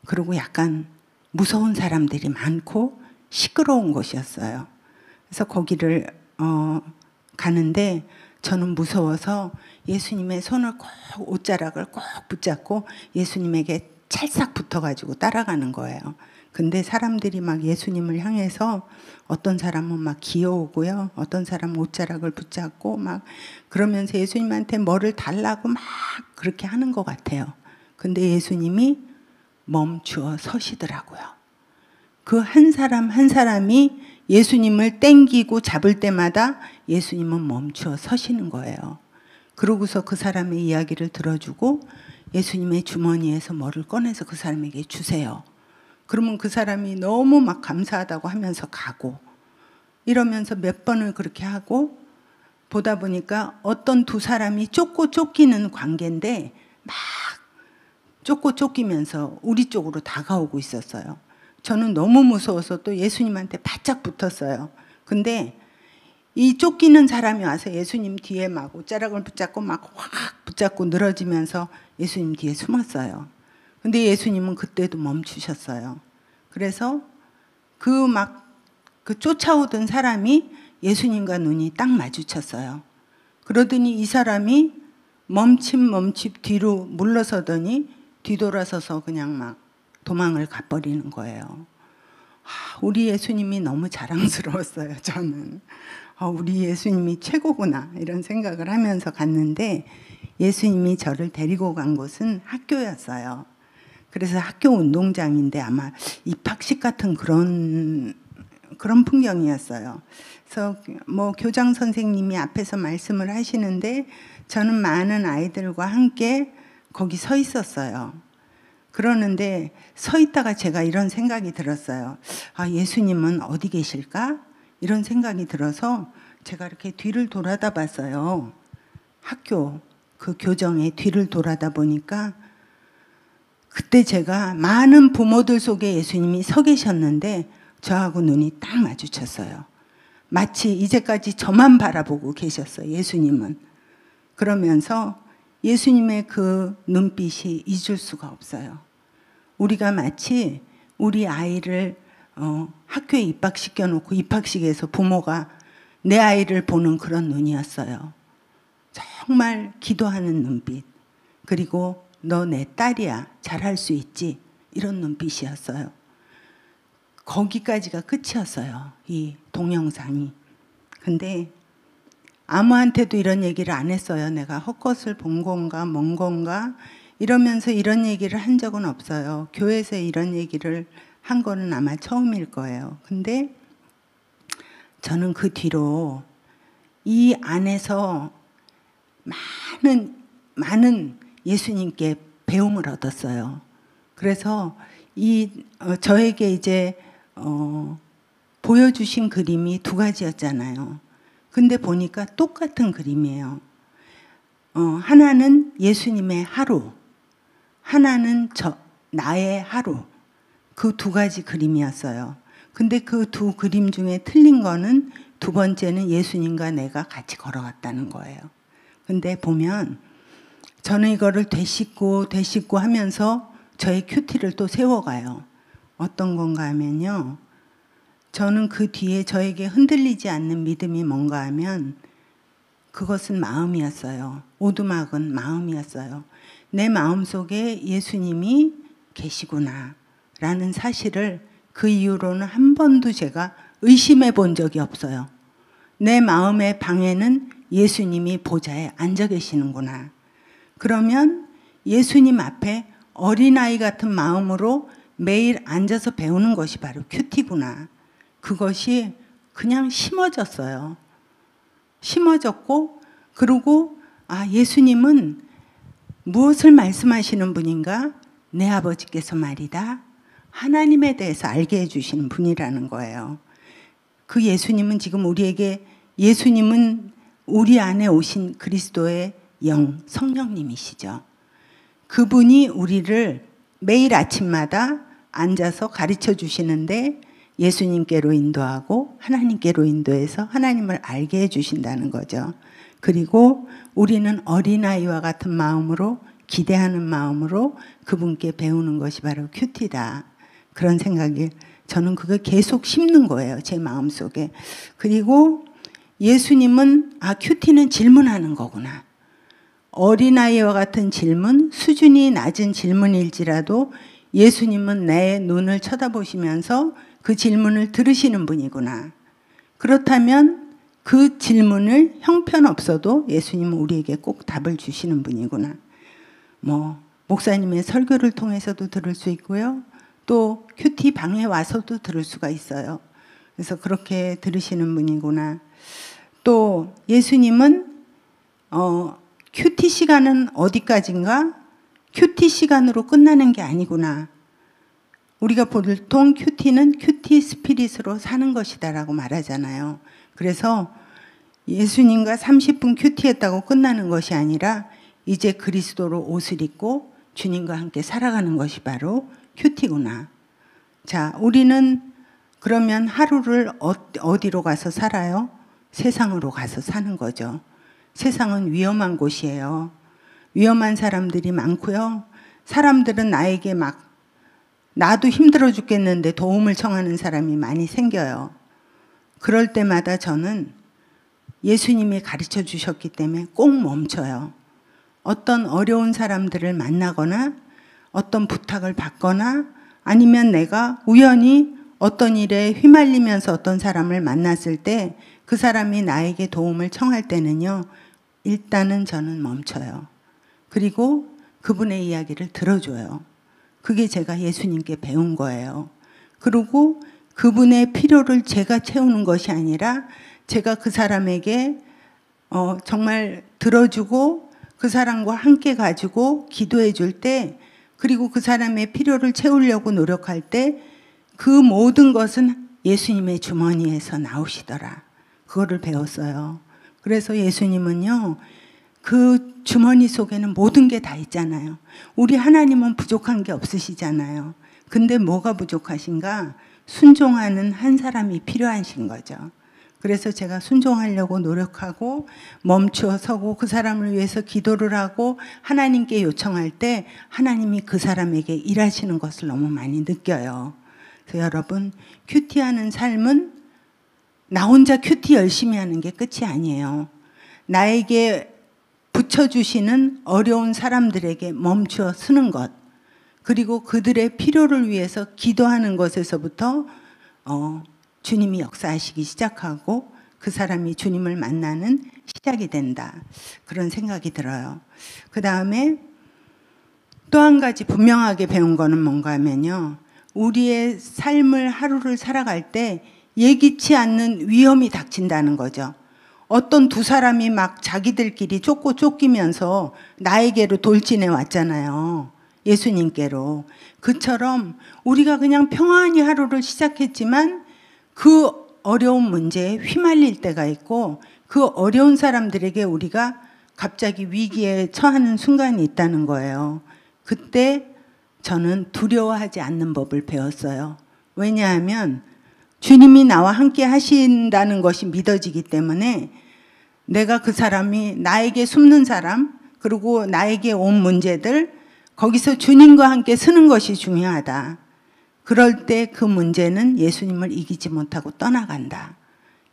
그리고 약간 무서운 사람들이 많고 시끄러운 곳이었어요. 그래서 거기를 가는데 저는 무서워서 예수님의 손을 꼭 옷자락을 꼭 붙잡고 예수님에게 찰싹 붙어가지고 따라가는 거예요. 근데 사람들이 막 예수님을 향해서 어떤 사람은 막 기어오고요. 어떤 사람은 옷자락을 붙잡고 막 그러면서 예수님한테 뭐를 달라고 막 그렇게 하는 것 같아요. 근데 예수님이 멈추어 서시더라고요. 그 한 사람 한 사람이 예수님을 땡기고 잡을 때마다 예수님은 멈추어 서시는 거예요. 그러고서 그 사람의 이야기를 들어주고 예수님의 주머니에서 뭐를 꺼내서 그 사람에게 주세요. 그러면 그 사람이 너무 막 감사하다고 하면서 가고 이러면서 몇 번을 그렇게 하고 보다 보니까 어떤 두 사람이 쫓고 쫓기는 관계인데 막 쫓고 쫓기면서 우리 쪽으로 다가오고 있었어요. 저는 너무 무서워서 또 예수님한테 바짝 붙었어요. 근데 이 쫓기는 사람이 와서 예수님 뒤에 막 옷자락을 붙잡고 막 확 붙잡고 늘어지면서 예수님 뒤에 숨었어요. 근데 예수님은 그때도 멈추셨어요. 그래서 그 쫓아오던 사람이 예수님과 눈이 딱 마주쳤어요. 그러더니 이 사람이 멈칫 뒤로 물러서더니 뒤돌아서서 그냥 막 도망을 가버리는 거예요. 우리 예수님이 너무 자랑스러웠어요, 저는. 우리 예수님이 최고구나 이런 생각을 하면서 갔는데 예수님이 저를 데리고 간 곳은 학교였어요. 그래서 학교 운동장인데 아마 입학식 같은 그런 풍경이었어요. 그래서 뭐 교장 선생님이 앞에서 말씀을 하시는데 저는 많은 아이들과 함께 거기 서 있었어요. 그러는데 서 있다가 제가 이런 생각이 들었어요. 예수님은 어디 계실까? 이런 생각이 들어서 제가 이렇게 뒤를 돌아다 봤어요. 학교 그 교정의 뒤를 돌아다 보니까 그때 제가 많은 부모들 속에 예수님이 서 계셨는데 저하고 눈이 딱 마주쳤어요. 마치 이제까지 저만 바라보고 계셨어요. 예수님은. 그러면서 예수님의 그 눈빛이 잊을 수가 없어요. 우리가 마치 우리 아이를 학교에 입학시켜 놓고 입학식에서 부모가 내 아이를 보는 그런 눈이었어요. 정말 기도하는 눈빛. 그리고 너 내 딸이야. 잘할 수 있지. 이런 눈빛이었어요. 거기까지가 끝이었어요. 이 동영상이. 근데 아무한테도 이런 얘기를 안 했어요. 내가 헛것을 본 건가 뭔 건가 이러면서 이런 얘기를 한 적은 없어요. 교회에서 이런 얘기를 한 거는 아마 처음일 거예요. 근데 저는 그 뒤로 이 안에서 많은 예수님께 배움을 얻었어요. 그래서 저에게 이제 보여주신 그림이 두 가지였잖아요. 근데 보니까 똑같은 그림이에요. 하나는 예수님의 하루, 하나는 나의 하루. 그 두 가지 그림이었어요. 근데 그 두 그림 중에 틀린 거는 두 번째는 예수님과 내가 같이 걸어갔다는 거예요. 근데 보면 저는 이거를 되씹고 하면서 저의 큐티를 또 세워가요. 어떤 건가 하면요. 저는 그 뒤에 저에게 흔들리지 않는 믿음이 뭔가 하면 그것은 마음이었어요. 오두막은 마음이었어요. 내 마음속에 예수님이 계시구나 라는 사실을 그 이후로는 한 번도 제가 의심해 본 적이 없어요. 내 마음의 방에는 예수님이 보좌에 앉아 계시는구나. 그러면 예수님 앞에 어린아이 같은 마음으로 매일 앉아서 배우는 것이 바로 큐티구나. 그것이 그냥 심어졌어요. 심어졌고 그리고 예수님은 무엇을 말씀하시는 분인가? 내 아버지께서 말이다. 하나님에 대해서 알게 해주시는 분이라는 거예요. 그 예수님은 지금 우리에게 예수님은 우리 안에 오신 그리스도의 영, 성령님이시죠. 그분이 우리를 매일 아침마다 앉아서 가르쳐 주시는데 예수님께로 인도하고 하나님께로 인도해서 하나님을 알게 해주신다는 거죠. 그리고 우리는 어린아이와 같은 마음으로 기대하는 마음으로 그분께 배우는 것이 바로 큐티다. 그런 생각이 저는 그걸 계속 심는 거예요. 제 마음속에. 그리고 예수님은 큐티는 질문하는 거구나. 어린아이와 같은 질문, 수준이 낮은 질문일지라도 예수님은 내 눈을 쳐다보시면서 그 질문을 들으시는 분이구나. 그렇다면 그 질문을 형편없어도 예수님은 우리에게 꼭 답을 주시는 분이구나. 목사님의 설교를 통해서도 들을 수 있고요. 또 큐티 방에 와서도 들을 수가 있어요. 그래서 그렇게 들으시는 분이구나. 또 예수님은 큐티 시간은 어디까지인가? 큐티 시간으로 끝나는 게 아니구나. 우리가 보통 큐티는 큐티 스피릿으로 사는 것이다라고 말하잖아요. 그래서 예수님과 30분 큐티했다고 끝나는 것이 아니라 이제 그리스도로 옷을 입고 주님과 함께 살아가는 것이 바로 큐티구나. 자, 우리는 그러면 하루를 어디로 가서 살아요? 세상으로 가서 사는 거죠. 세상은 위험한 곳이에요. 위험한 사람들이 많고요. 사람들은 나에게 나도 힘들어 죽겠는데 도움을 청하는 사람이 많이 생겨요. 그럴 때마다 저는 예수님이 가르쳐 주셨기 때문에 꼭 멈춰요. 어떤 어려운 사람들을 만나거나 어떤 부탁을 받거나 아니면 내가 우연히 어떤 일에 휘말리면서 어떤 사람을 만났을 때 그 사람이 나에게 도움을 청할 때는요. 일단은 저는 멈춰요. 그리고 그분의 이야기를 들어줘요. 그게 제가 예수님께 배운 거예요. 그리고 그분의 필요를 제가 채우는 것이 아니라 제가 그 사람에게 정말 들어주고 그 사람과 함께 가지고 기도해 줄 때 그리고 그 사람의 필요를 채우려고 노력할 때 그 모든 것은 예수님의 주머니에서 나오시더라. 그거를 배웠어요. 그래서 예수님은요, 그 주머니 속에는 모든 게 다 있잖아요. 우리 하나님은 부족한 게 없으시잖아요. 근데 뭐가 부족하신가? 순종하는 한 사람이 필요하신 거죠. 그래서 제가 순종하려고 노력하고 멈추어 서고 그 사람을 위해서 기도를 하고 하나님께 요청할 때 하나님이 그 사람에게 일하시는 것을 너무 많이 느껴요. 그래서 여러분, 큐티하는 삶은 나 혼자 큐티 열심히 하는 게 끝이 아니에요. 나에게 붙여주시는 어려운 사람들에게 멈추어 서는 것, 그리고 그들의 필요를 위해서 기도하는 것에서부터 주님이 역사하시기 시작하고 그 사람이 주님을 만나는 시작이 된다. 그런 생각이 들어요. 그 다음에 또 한 가지 분명하게 배운 거는 뭔가 하면요. 우리의 삶을 하루를 살아갈 때 예기치 않는 위험이 닥친다는 거죠. 어떤 두 사람이 막 자기들끼리 쫓기면서 나에게로 돌진해 왔잖아요. 예수님께로. 그처럼 우리가 그냥 평안히 하루를 시작했지만 그 어려운 문제에 휘말릴 때가 있고 그 어려운 사람들에게 우리가 갑자기 위기에 처하는 순간이 있다는 거예요. 그때 저는 두려워하지 않는 법을 배웠어요. 왜냐하면 주님이 나와 함께 하신다는 것이 믿어지기 때문에 내가 그 사람이 나에게 숨는 사람, 그리고 나에게 온 문제들, 거기서 주님과 함께 서는 것이 중요하다. 그럴 때 그 문제는 예수님을 이기지 못하고 떠나간다.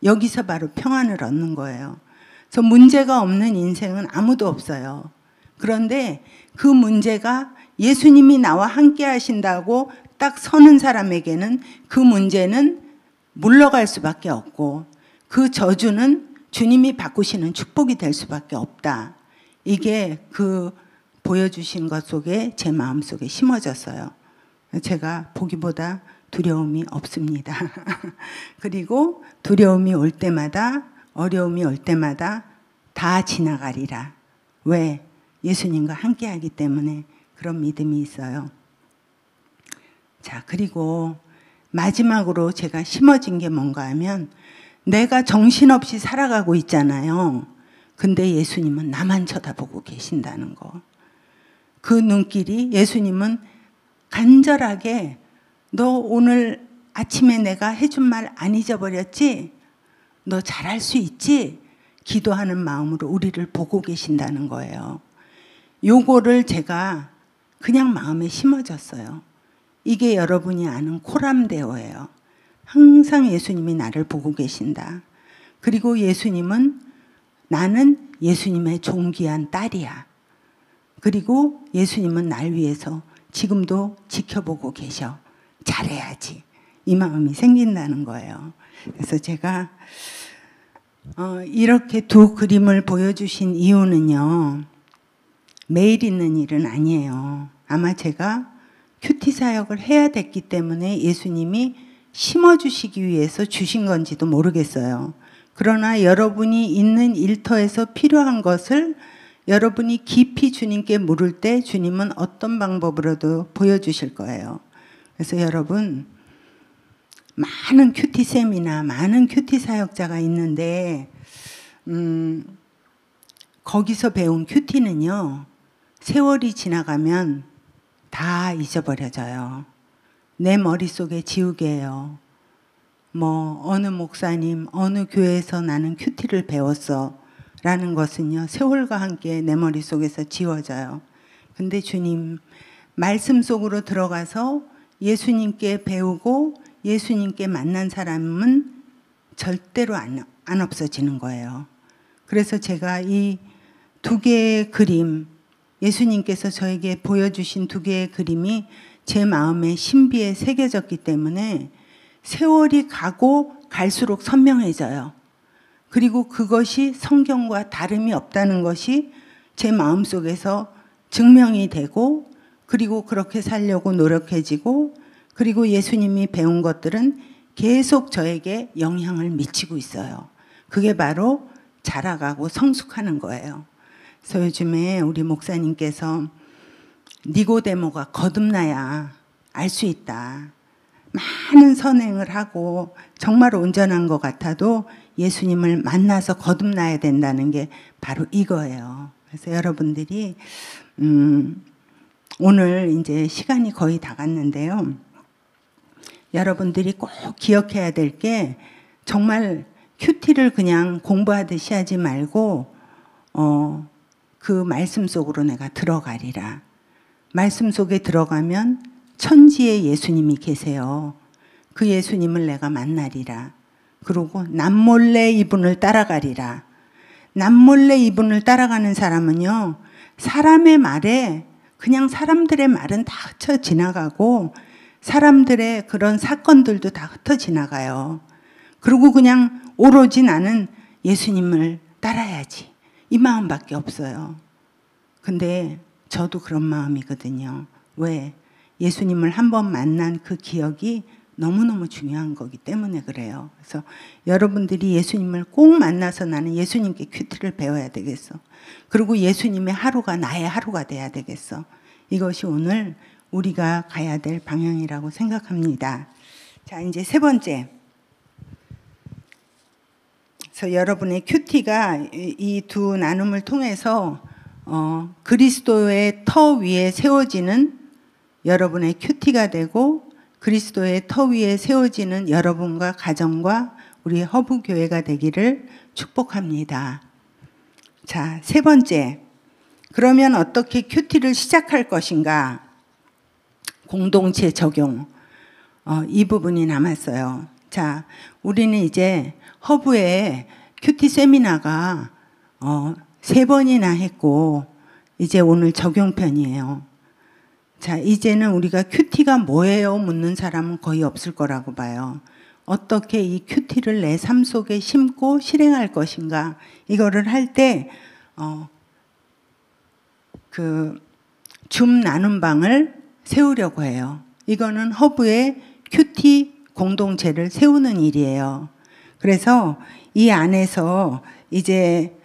여기서 바로 평안을 얻는 거예요. 그래서 문제가 없는 인생은 아무도 없어요. 그런데 그 문제가 예수님이 나와 함께 하신다고 딱 서는 사람에게는 그 문제는 물러갈 수밖에 없고 그 저주는 주님이 바꾸시는 축복이 될 수밖에 없다. 이게 그 보여주신 것 속에 제 마음속에 심어졌어요. 제가 보기보다 두려움이 없습니다. 그리고 두려움이 올 때마다 어려움이 올 때마다 다 지나가리라. 왜? 예수님과 함께하기 때문에 그런 믿음이 있어요. 자, 그리고 마지막으로 제가 심어진 게 뭔가 하면 내가 정신없이 살아가고 있잖아요. 근데 예수님은 나만 쳐다보고 계신다는 거. 그 눈길이 예수님은 간절하게 너 오늘 아침에 내가 해준 말 안 잊어버렸지? 너 잘할 수 있지? 기도하는 마음으로 우리를 보고 계신다는 거예요. 요거를 제가 그냥 마음에 심어졌어요. 이게 여러분이 아는 코람데오예요. 항상 예수님이 나를 보고 계신다. 그리고 예수님은 나는 예수님의 존귀한 딸이야. 그리고 예수님은 날 위해서 지금도 지켜보고 계셔. 잘해야지. 이 마음이 생긴다는 거예요. 그래서 제가 이렇게 두 그림을 보여주신 이유는요. 매일 있는 일은 아니에요. 아마 제가 큐티 사역을 해야 됐기 때문에 예수님이 심어주시기 위해서 주신 건지도 모르겠어요. 그러나 여러분이 있는 일터에서 필요한 것을 여러분이 깊이 주님께 물을 때 주님은 어떤 방법으로도 보여주실 거예요. 그래서 여러분, 많은 큐티쌤이나 많은 큐티 사역자가 있는데 거기서 배운 큐티는요. 세월이 지나가면 다 잊어버려져요. 내 머릿속에 지우개예요. 뭐 어느 목사님, 어느 교회에서 나는 큐티를 배웠어 라는 것은요. 세월과 함께 내 머릿속에서 지워져요. 근데 주님 말씀 속으로 들어가서 예수님께 배우고 예수님께 만난 사람은 절대로 안 없어지는 거예요. 그래서 제가 이 두 개의 그림, 예수님께서 저에게 보여주신 두 개의 그림이 제 마음에 신비에 새겨졌기 때문에 세월이 가고 갈수록 선명해져요. 그리고 그것이 성경과 다름이 없다는 것이 제 마음속에서 증명이 되고 그리고 그렇게 살려고 노력해지고 그리고 예수님이 배운 것들은 계속 저에게 영향을 미치고 있어요. 그게 바로 자라가고 성숙하는 거예요. 그래서 요즘에 우리 목사님께서 니고데모가 거듭나야 알 수 있다. 많은 선행을 하고 정말 온전한 것 같아도 예수님을 만나서 거듭나야 된다는 게 바로 이거예요. 그래서 여러분들이 오늘 이제 시간이 거의 다 갔는데요. 여러분들이 꼭 기억해야 될 게 정말 큐티를 그냥 공부하듯이 하지 말고 그 말씀 속으로 내가 들어가리라. 말씀 속에 들어가면 천지에 예수님이 계세요. 그 예수님을 내가 만나리라. 그리고 남몰래 이분을 따라가리라. 남몰래 이분을 따라가는 사람은요, 사람의 말에 그냥 사람들의 말은 다 흩어 지나가고 사람들의 그런 사건들도 다 흩어 지나가요. 그리고 그냥 오로지 나는 예수님을 따라야지. 이 마음밖에 없어요. 근데 저도 그런 마음이거든요. 왜? 예수님을 한번 만난 그 기억이 너무너무 중요한 거기 때문에 그래요. 그래서 여러분들이 예수님을 꼭 만나서 나는 예수님께 큐티를 배워야 되겠어. 그리고 예수님의 하루가 나의 하루가 돼야 되겠어. 이것이 오늘 우리가 가야 될 방향이라고 생각합니다. 자, 이제 세 번째. 그래서 여러분의 큐티가 이 두 나눔을 통해서 그리스도의 터 위에 세워지는 여러분의 큐티가 되고 그리스도의 터 위에 세워지는 여러분과 가정과 우리 허브교회가 되기를 축복합니다. 자, 세 번째. 그러면 어떻게 큐티를 시작할 것인가? 공동체 적용. 이 부분이 남았어요. 자, 우리는 이제 허브에 큐티 세미나가 3번이나 했고 이제 오늘 적용편이에요. 자, 이제는 우리가 큐티가 뭐예요? 묻는 사람은 거의 없을 거라고 봐요. 어떻게 이 큐티를 내 삶 속에 심고 실행할 것인가? 이거를 할 때 그 줌 나눔방을 세우려고 해요. 이거는 허브의 큐티 공동체를 세우는 일이에요. 그래서 이 안에서 이제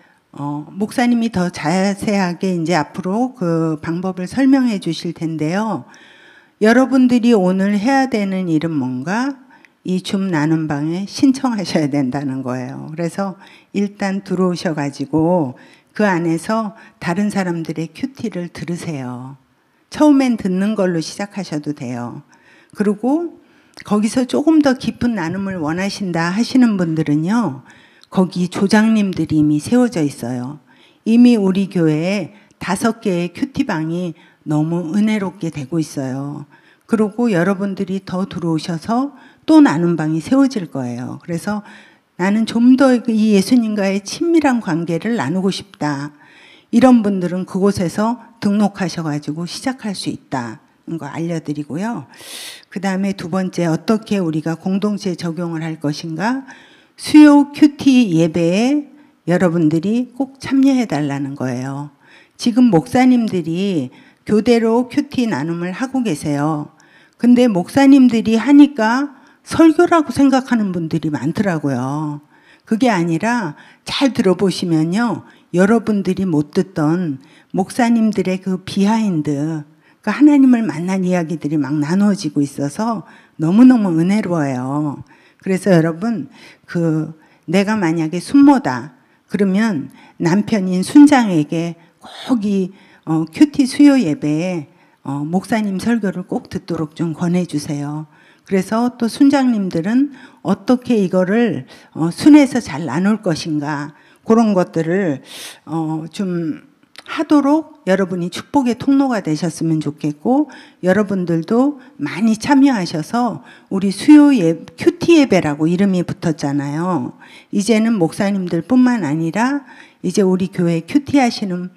목사님이 더 자세하게 이제 앞으로 그 방법을 설명해 주실 텐데요. 여러분들이 오늘 해야 되는 일은 뭔가? 이 줌 나눔방에 신청하셔야 된다는 거예요. 그래서 일단 들어오셔가지고 그 안에서 다른 사람들의 큐티를 들으세요. 처음엔 듣는 걸로 시작하셔도 돼요. 그리고 거기서 조금 더 깊은 나눔을 원하신다 하시는 분들은요. 거기 조장님들이 이미 세워져 있어요. 이미 우리 교회에 5개의 큐티방이 너무 은혜롭게 되고 있어요. 그리고 여러분들이 더 들어오셔서 또 나눔방이 세워질 거예요. 그래서 나는 좀 더 이 예수님과의 친밀한 관계를 나누고 싶다. 이런 분들은 그곳에서 등록하셔가지고 시작할 수 있다는 거 알려드리고요. 그 다음에 두 번째, 어떻게 우리가 공동체 적용을 할 것인가? 수요 큐티 예배에 여러분들이 꼭 참여해 달라는 거예요. 지금 목사님들이 교대로 큐티 나눔을 하고 계세요. 근데 목사님들이 하니까 설교라고 생각하는 분들이 많더라고요. 그게 아니라 잘 들어보시면요. 여러분들이 못 듣던 목사님들의 그 비하인드, 그러니까 하나님을 만난 이야기들이 막 나누어지고 있어서 너무너무 은혜로워요. 그래서 여러분, 내가 만약에 순모다. 그러면 남편인 순장에게 꼭 이 큐티 수요 예배에 목사님 설교를 꼭 듣도록 좀 권해주세요. 그래서 또 순장님들은 어떻게 이거를 순에서 잘 나눌 것인가 그런 것들을 좀 하도록 여러분이 축복의 통로가 되셨으면 좋겠고 여러분들도 많이 참여하셔서 우리 큐티 예배라고 이름이 붙었잖아요. 이제는 목사님들 뿐만 아니라 이제 우리 교회 큐티 하시는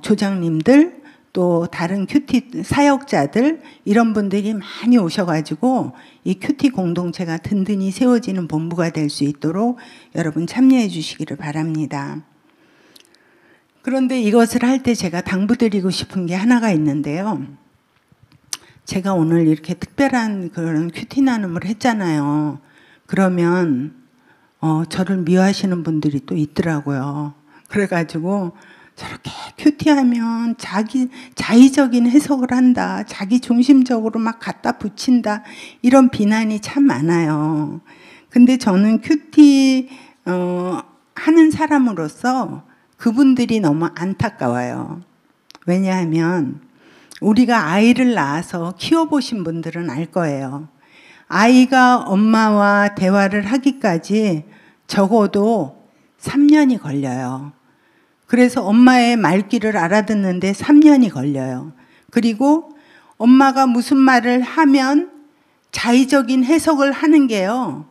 조장님들 또 다른 큐티 사역자들 이런 분들이 많이 오셔가지고 이 큐티 공동체가 든든히 세워지는 본부가 될 수 있도록 여러분 참여해 주시기를 바랍니다. 그런데 이것을 할 때 제가 당부드리고 싶은 게 하나가 있는데요. 제가 오늘 이렇게 특별한 그런 큐티 나눔을 했잖아요. 그러면 저를 미워하시는 분들이 또 있더라고요. 그래가지고 저렇게 큐티하면 자의적인 해석을 한다. 자기 중심적으로 막 갖다 붙인다. 이런 비난이 참 많아요. 근데 저는 큐티 하는 사람으로서 그분들이 너무 안타까워요. 왜냐하면 우리가 아이를 낳아서 키워보신 분들은 알 거예요. 아이가 엄마와 대화를 하기까지 적어도 3년이 걸려요. 그래서 엄마의 말귀를 알아듣는데 3년이 걸려요. 그리고 엄마가 무슨 말을 하면 자의적인 해석을 하는 게요.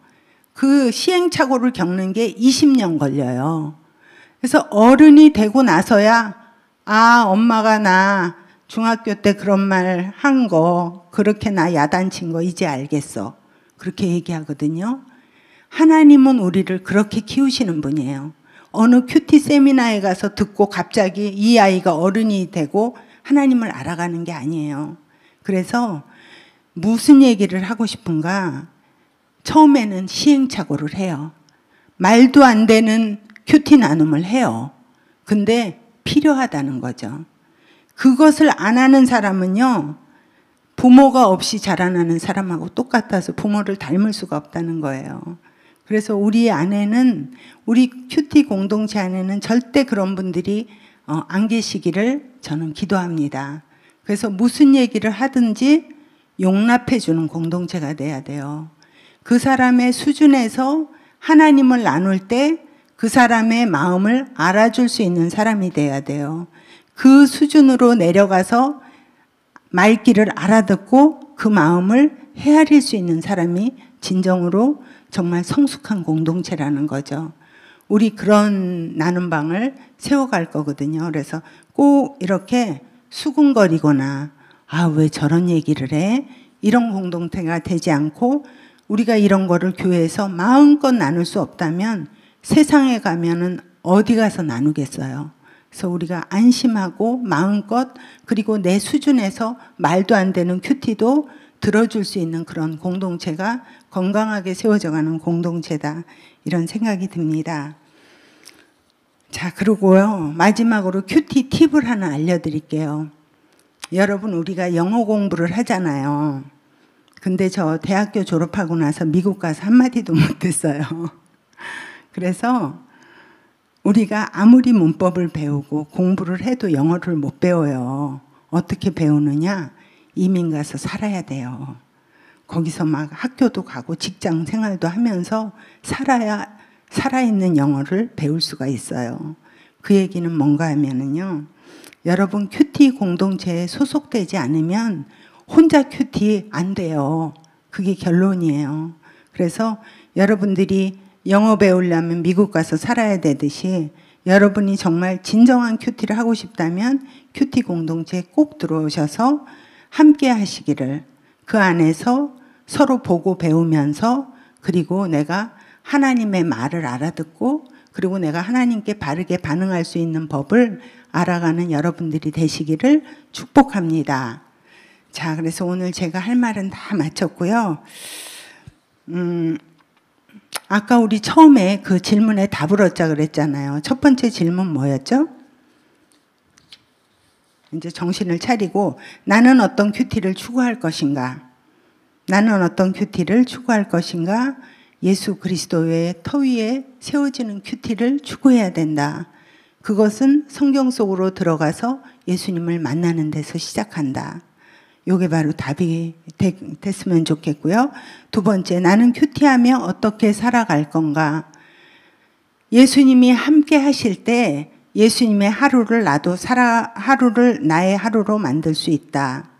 그 시행착오를 겪는 게 20년 걸려요. 그래서 어른이 되고 나서야 엄마가 나 중학교 때 그런 말 한 거, 그렇게 나 야단친 거 이제 알겠어. 그렇게 얘기하거든요. 하나님은 우리를 그렇게 키우시는 분이에요. 어느 큐티 세미나에 가서 듣고 갑자기 이 아이가 어른이 되고 하나님을 알아가는 게 아니에요. 그래서 무슨 얘기를 하고 싶은가? 처음에는 시행착오를 해요. 말도 안 되는 큐티 나눔을 해요. 근데 필요하다는 거죠. 그것을 안 하는 사람은요, 부모가 없이 자라나는 사람하고 똑같아서 부모를 닮을 수가 없다는 거예요. 그래서 우리 안에는, 우리 큐티 공동체 안에는 절대 그런 분들이 안 계시기를 저는 기도합니다. 그래서 무슨 얘기를 하든지 용납해 주는 공동체가 돼야 돼요. 그 사람의 수준에서 하나님을 나눌 때 그 사람의 마음을 알아줄 수 있는 사람이 돼야 돼요. 그 수준으로 내려가서 말귀를 알아듣고 그 마음을 헤아릴 수 있는 사람이 진정으로 정말 성숙한 공동체라는 거죠. 우리 그런 나눔방을 세워갈 거거든요. 그래서 꼭 이렇게 수군거리거나 왜 저런 얘기를 해? 이런 공동체가 되지 않고 우리가 이런 거를 교회에서 마음껏 나눌 수 없다면 세상에 가면은 어디 가서 나누겠어요. 그래서 우리가 안심하고 마음껏 그리고 내 수준에서 말도 안 되는 큐티도 들어줄 수 있는 그런 공동체가 건강하게 세워져가는 공동체다. 이런 생각이 듭니다. 자, 그리고요. 마지막으로 큐티 팁을 하나 알려드릴게요. 여러분, 우리가 영어 공부를 하잖아요. 근데 저 대학교 졸업하고 나서 미국 가서 한마디도 못했어요. 그래서 우리가 아무리 문법을 배우고 공부를 해도 영어를 못 배워요. 어떻게 배우느냐? 이민 가서 살아야 돼요. 거기서 막 학교도 가고 직장 생활도 하면서 살아야 살아있는 영어를 배울 수가 있어요. 그 얘기는 뭔가 하면은요. 여러분 큐티 공동체에 소속되지 않으면 혼자 큐티 안 돼요. 그게 결론이에요. 그래서 여러분들이 영어 배우려면 미국 가서 살아야 되듯이 여러분이 정말 진정한 큐티를 하고 싶다면 큐티 공동체에 꼭 들어오셔서 함께 하시기를, 그 안에서 서로 보고 배우면서 그리고 내가 하나님의 말을 알아듣고 그리고 내가 하나님께 바르게 반응할 수 있는 법을 알아가는 여러분들이 되시기를 축복합니다. 자, 그래서 오늘 제가 할 말은 다 마쳤고요. 아까 우리 처음에 그 질문에 답을 얻자 그랬잖아요. 첫 번째 질문 뭐였죠? 이제 정신을 차리고 나는 어떤 큐티를 추구할 것인가? 나는 어떤 큐티를 추구할 것인가? 예수 그리스도의 터 위에 세워지는 큐티를 추구해야 된다. 그것은 성경 속으로 들어가서 예수님을 만나는 데서 시작한다. 이게 바로 답이 됐으면 좋겠고요. 두 번째, 나는 큐티하며 어떻게 살아갈 건가? 예수님이 함께 하실 때 예수님의 하루를 하루를 나의 하루로 만들 수 있다.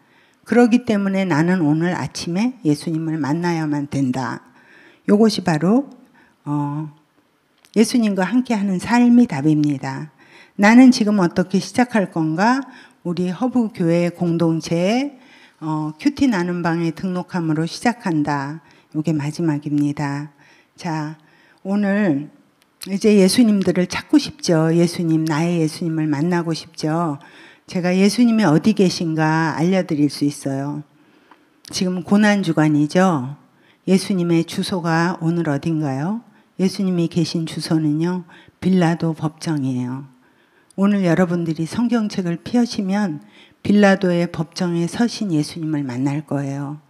그렇기 때문에 나는 오늘 아침에 예수님을 만나야만 된다. 이것이 바로 예수님과 함께하는 삶이 답입니다. 나는 지금 어떻게 시작할 건가? 우리 허브교회 공동체에 큐티 나눔 방에 등록함으로 시작한다. 이게 마지막입니다. 자, 오늘 이제 예수님들을 찾고 싶죠. 예수님, 나의 예수님을 만나고 싶죠. 제가 예수님이 어디 계신가 알려드릴 수 있어요. 지금 고난주간이죠. 예수님의 주소가 오늘 어딘가요? 예수님이 계신 주소는요, 빌라도 법정이에요. 오늘 여러분들이 성경책을 펴시면 빌라도의 법정에 서신 예수님을 만날 거예요.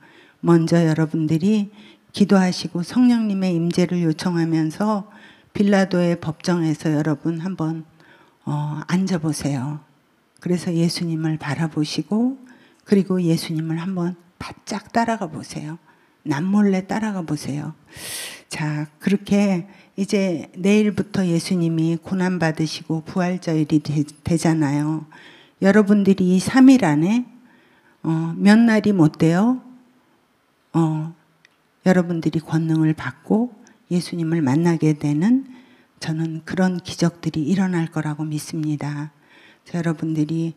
먼저 여러분들이 기도하시고 성령님의 임재를 요청하면서 빌라도의 법정에서 여러분 한번 앉아보세요. 그래서 예수님을 바라보시고 그리고 예수님을 한번 바짝 따라가 보세요. 남몰래 따라가 보세요. 자, 그렇게 이제 내일부터 예수님이 고난받으시고 부활절이 되잖아요. 여러분들이 이 3일 안에 몇 날이 못 돼요? 여러분들이 권능을 받고 예수님을 만나게 되는 저는 그런 기적들이 일어날 거라고 믿습니다. 여러분들이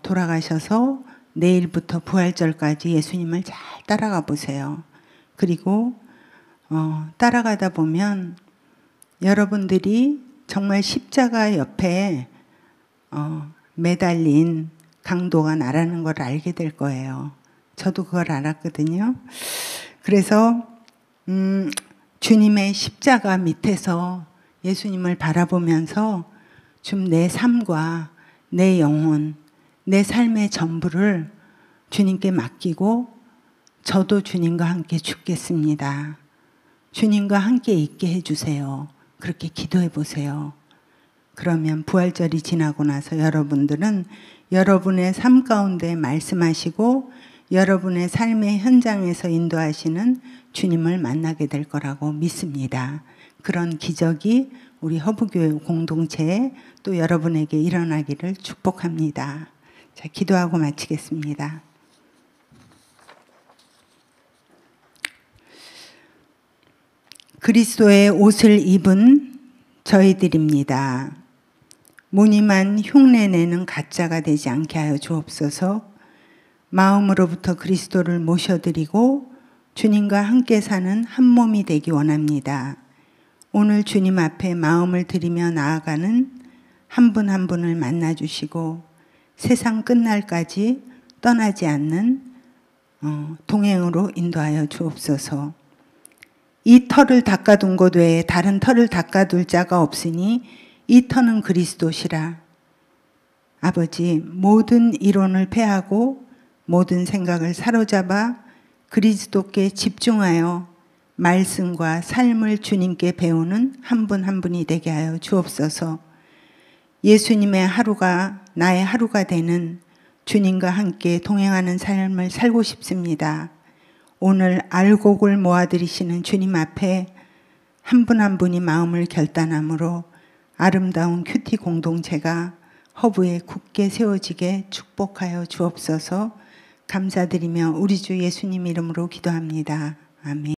돌아가셔서 내일부터 부활절까지 예수님을 잘 따라가 보세요. 그리고 따라가다 보면 여러분들이 정말 십자가 옆에 매달린 강도가 나라는 걸 알게 될 거예요. 저도 그걸 알았거든요. 그래서 주님의 십자가 밑에서 예수님을 바라보면서 좀 내 삶과 내 영혼, 내 삶의 전부를 주님께 맡기고 저도 주님과 함께 죽겠습니다. 주님과 함께 있게 해주세요. 그렇게 기도해 보세요. 그러면 부활절이 지나고 나서 여러분들은 여러분의 삶 가운데 말씀하시고 여러분의 삶의 현장에서 인도하시는 주님을 만나게 될 거라고 믿습니다. 그런 기적이 우리 허브교회 공동체에 또 여러분에게 일어나기를 축복합니다. 자, 기도하고 마치겠습니다. 그리스도의 옷을 입은 저희들입니다. 무늬만 흉내내는 가짜가 되지 않게 하여 주옵소서. 마음으로부터 그리스도를 모셔드리고 주님과 함께 사는 한 몸이 되기 원합니다. 오늘 주님 앞에 마음을 들이며 나아가는 한 분 한 분을 만나주시고 세상 끝날까지 떠나지 않는 동행으로 인도하여 주옵소서. 이 터를 닦아둔 곳 외에 다른 터를 닦아둘 자가 없으니 이 터는 그리스도시라. 아버지, 모든 이론을 폐하고 모든 생각을 사로잡아 그리스도께 집중하여 말씀과 삶을 주님께 배우는 한 분 한 분이 되게 하여 주옵소서. 예수님의 하루가 나의 하루가 되는 주님과 함께 동행하는 삶을 살고 싶습니다. 오늘 알곡을 모아들이시는 주님 앞에 한 분 한 분이 마음을 결단함으로 아름다운 큐티 공동체가 허브에 굳게 세워지게 축복하여 주옵소서. 감사드리며 우리 주 예수님 이름으로 기도합니다. 아멘.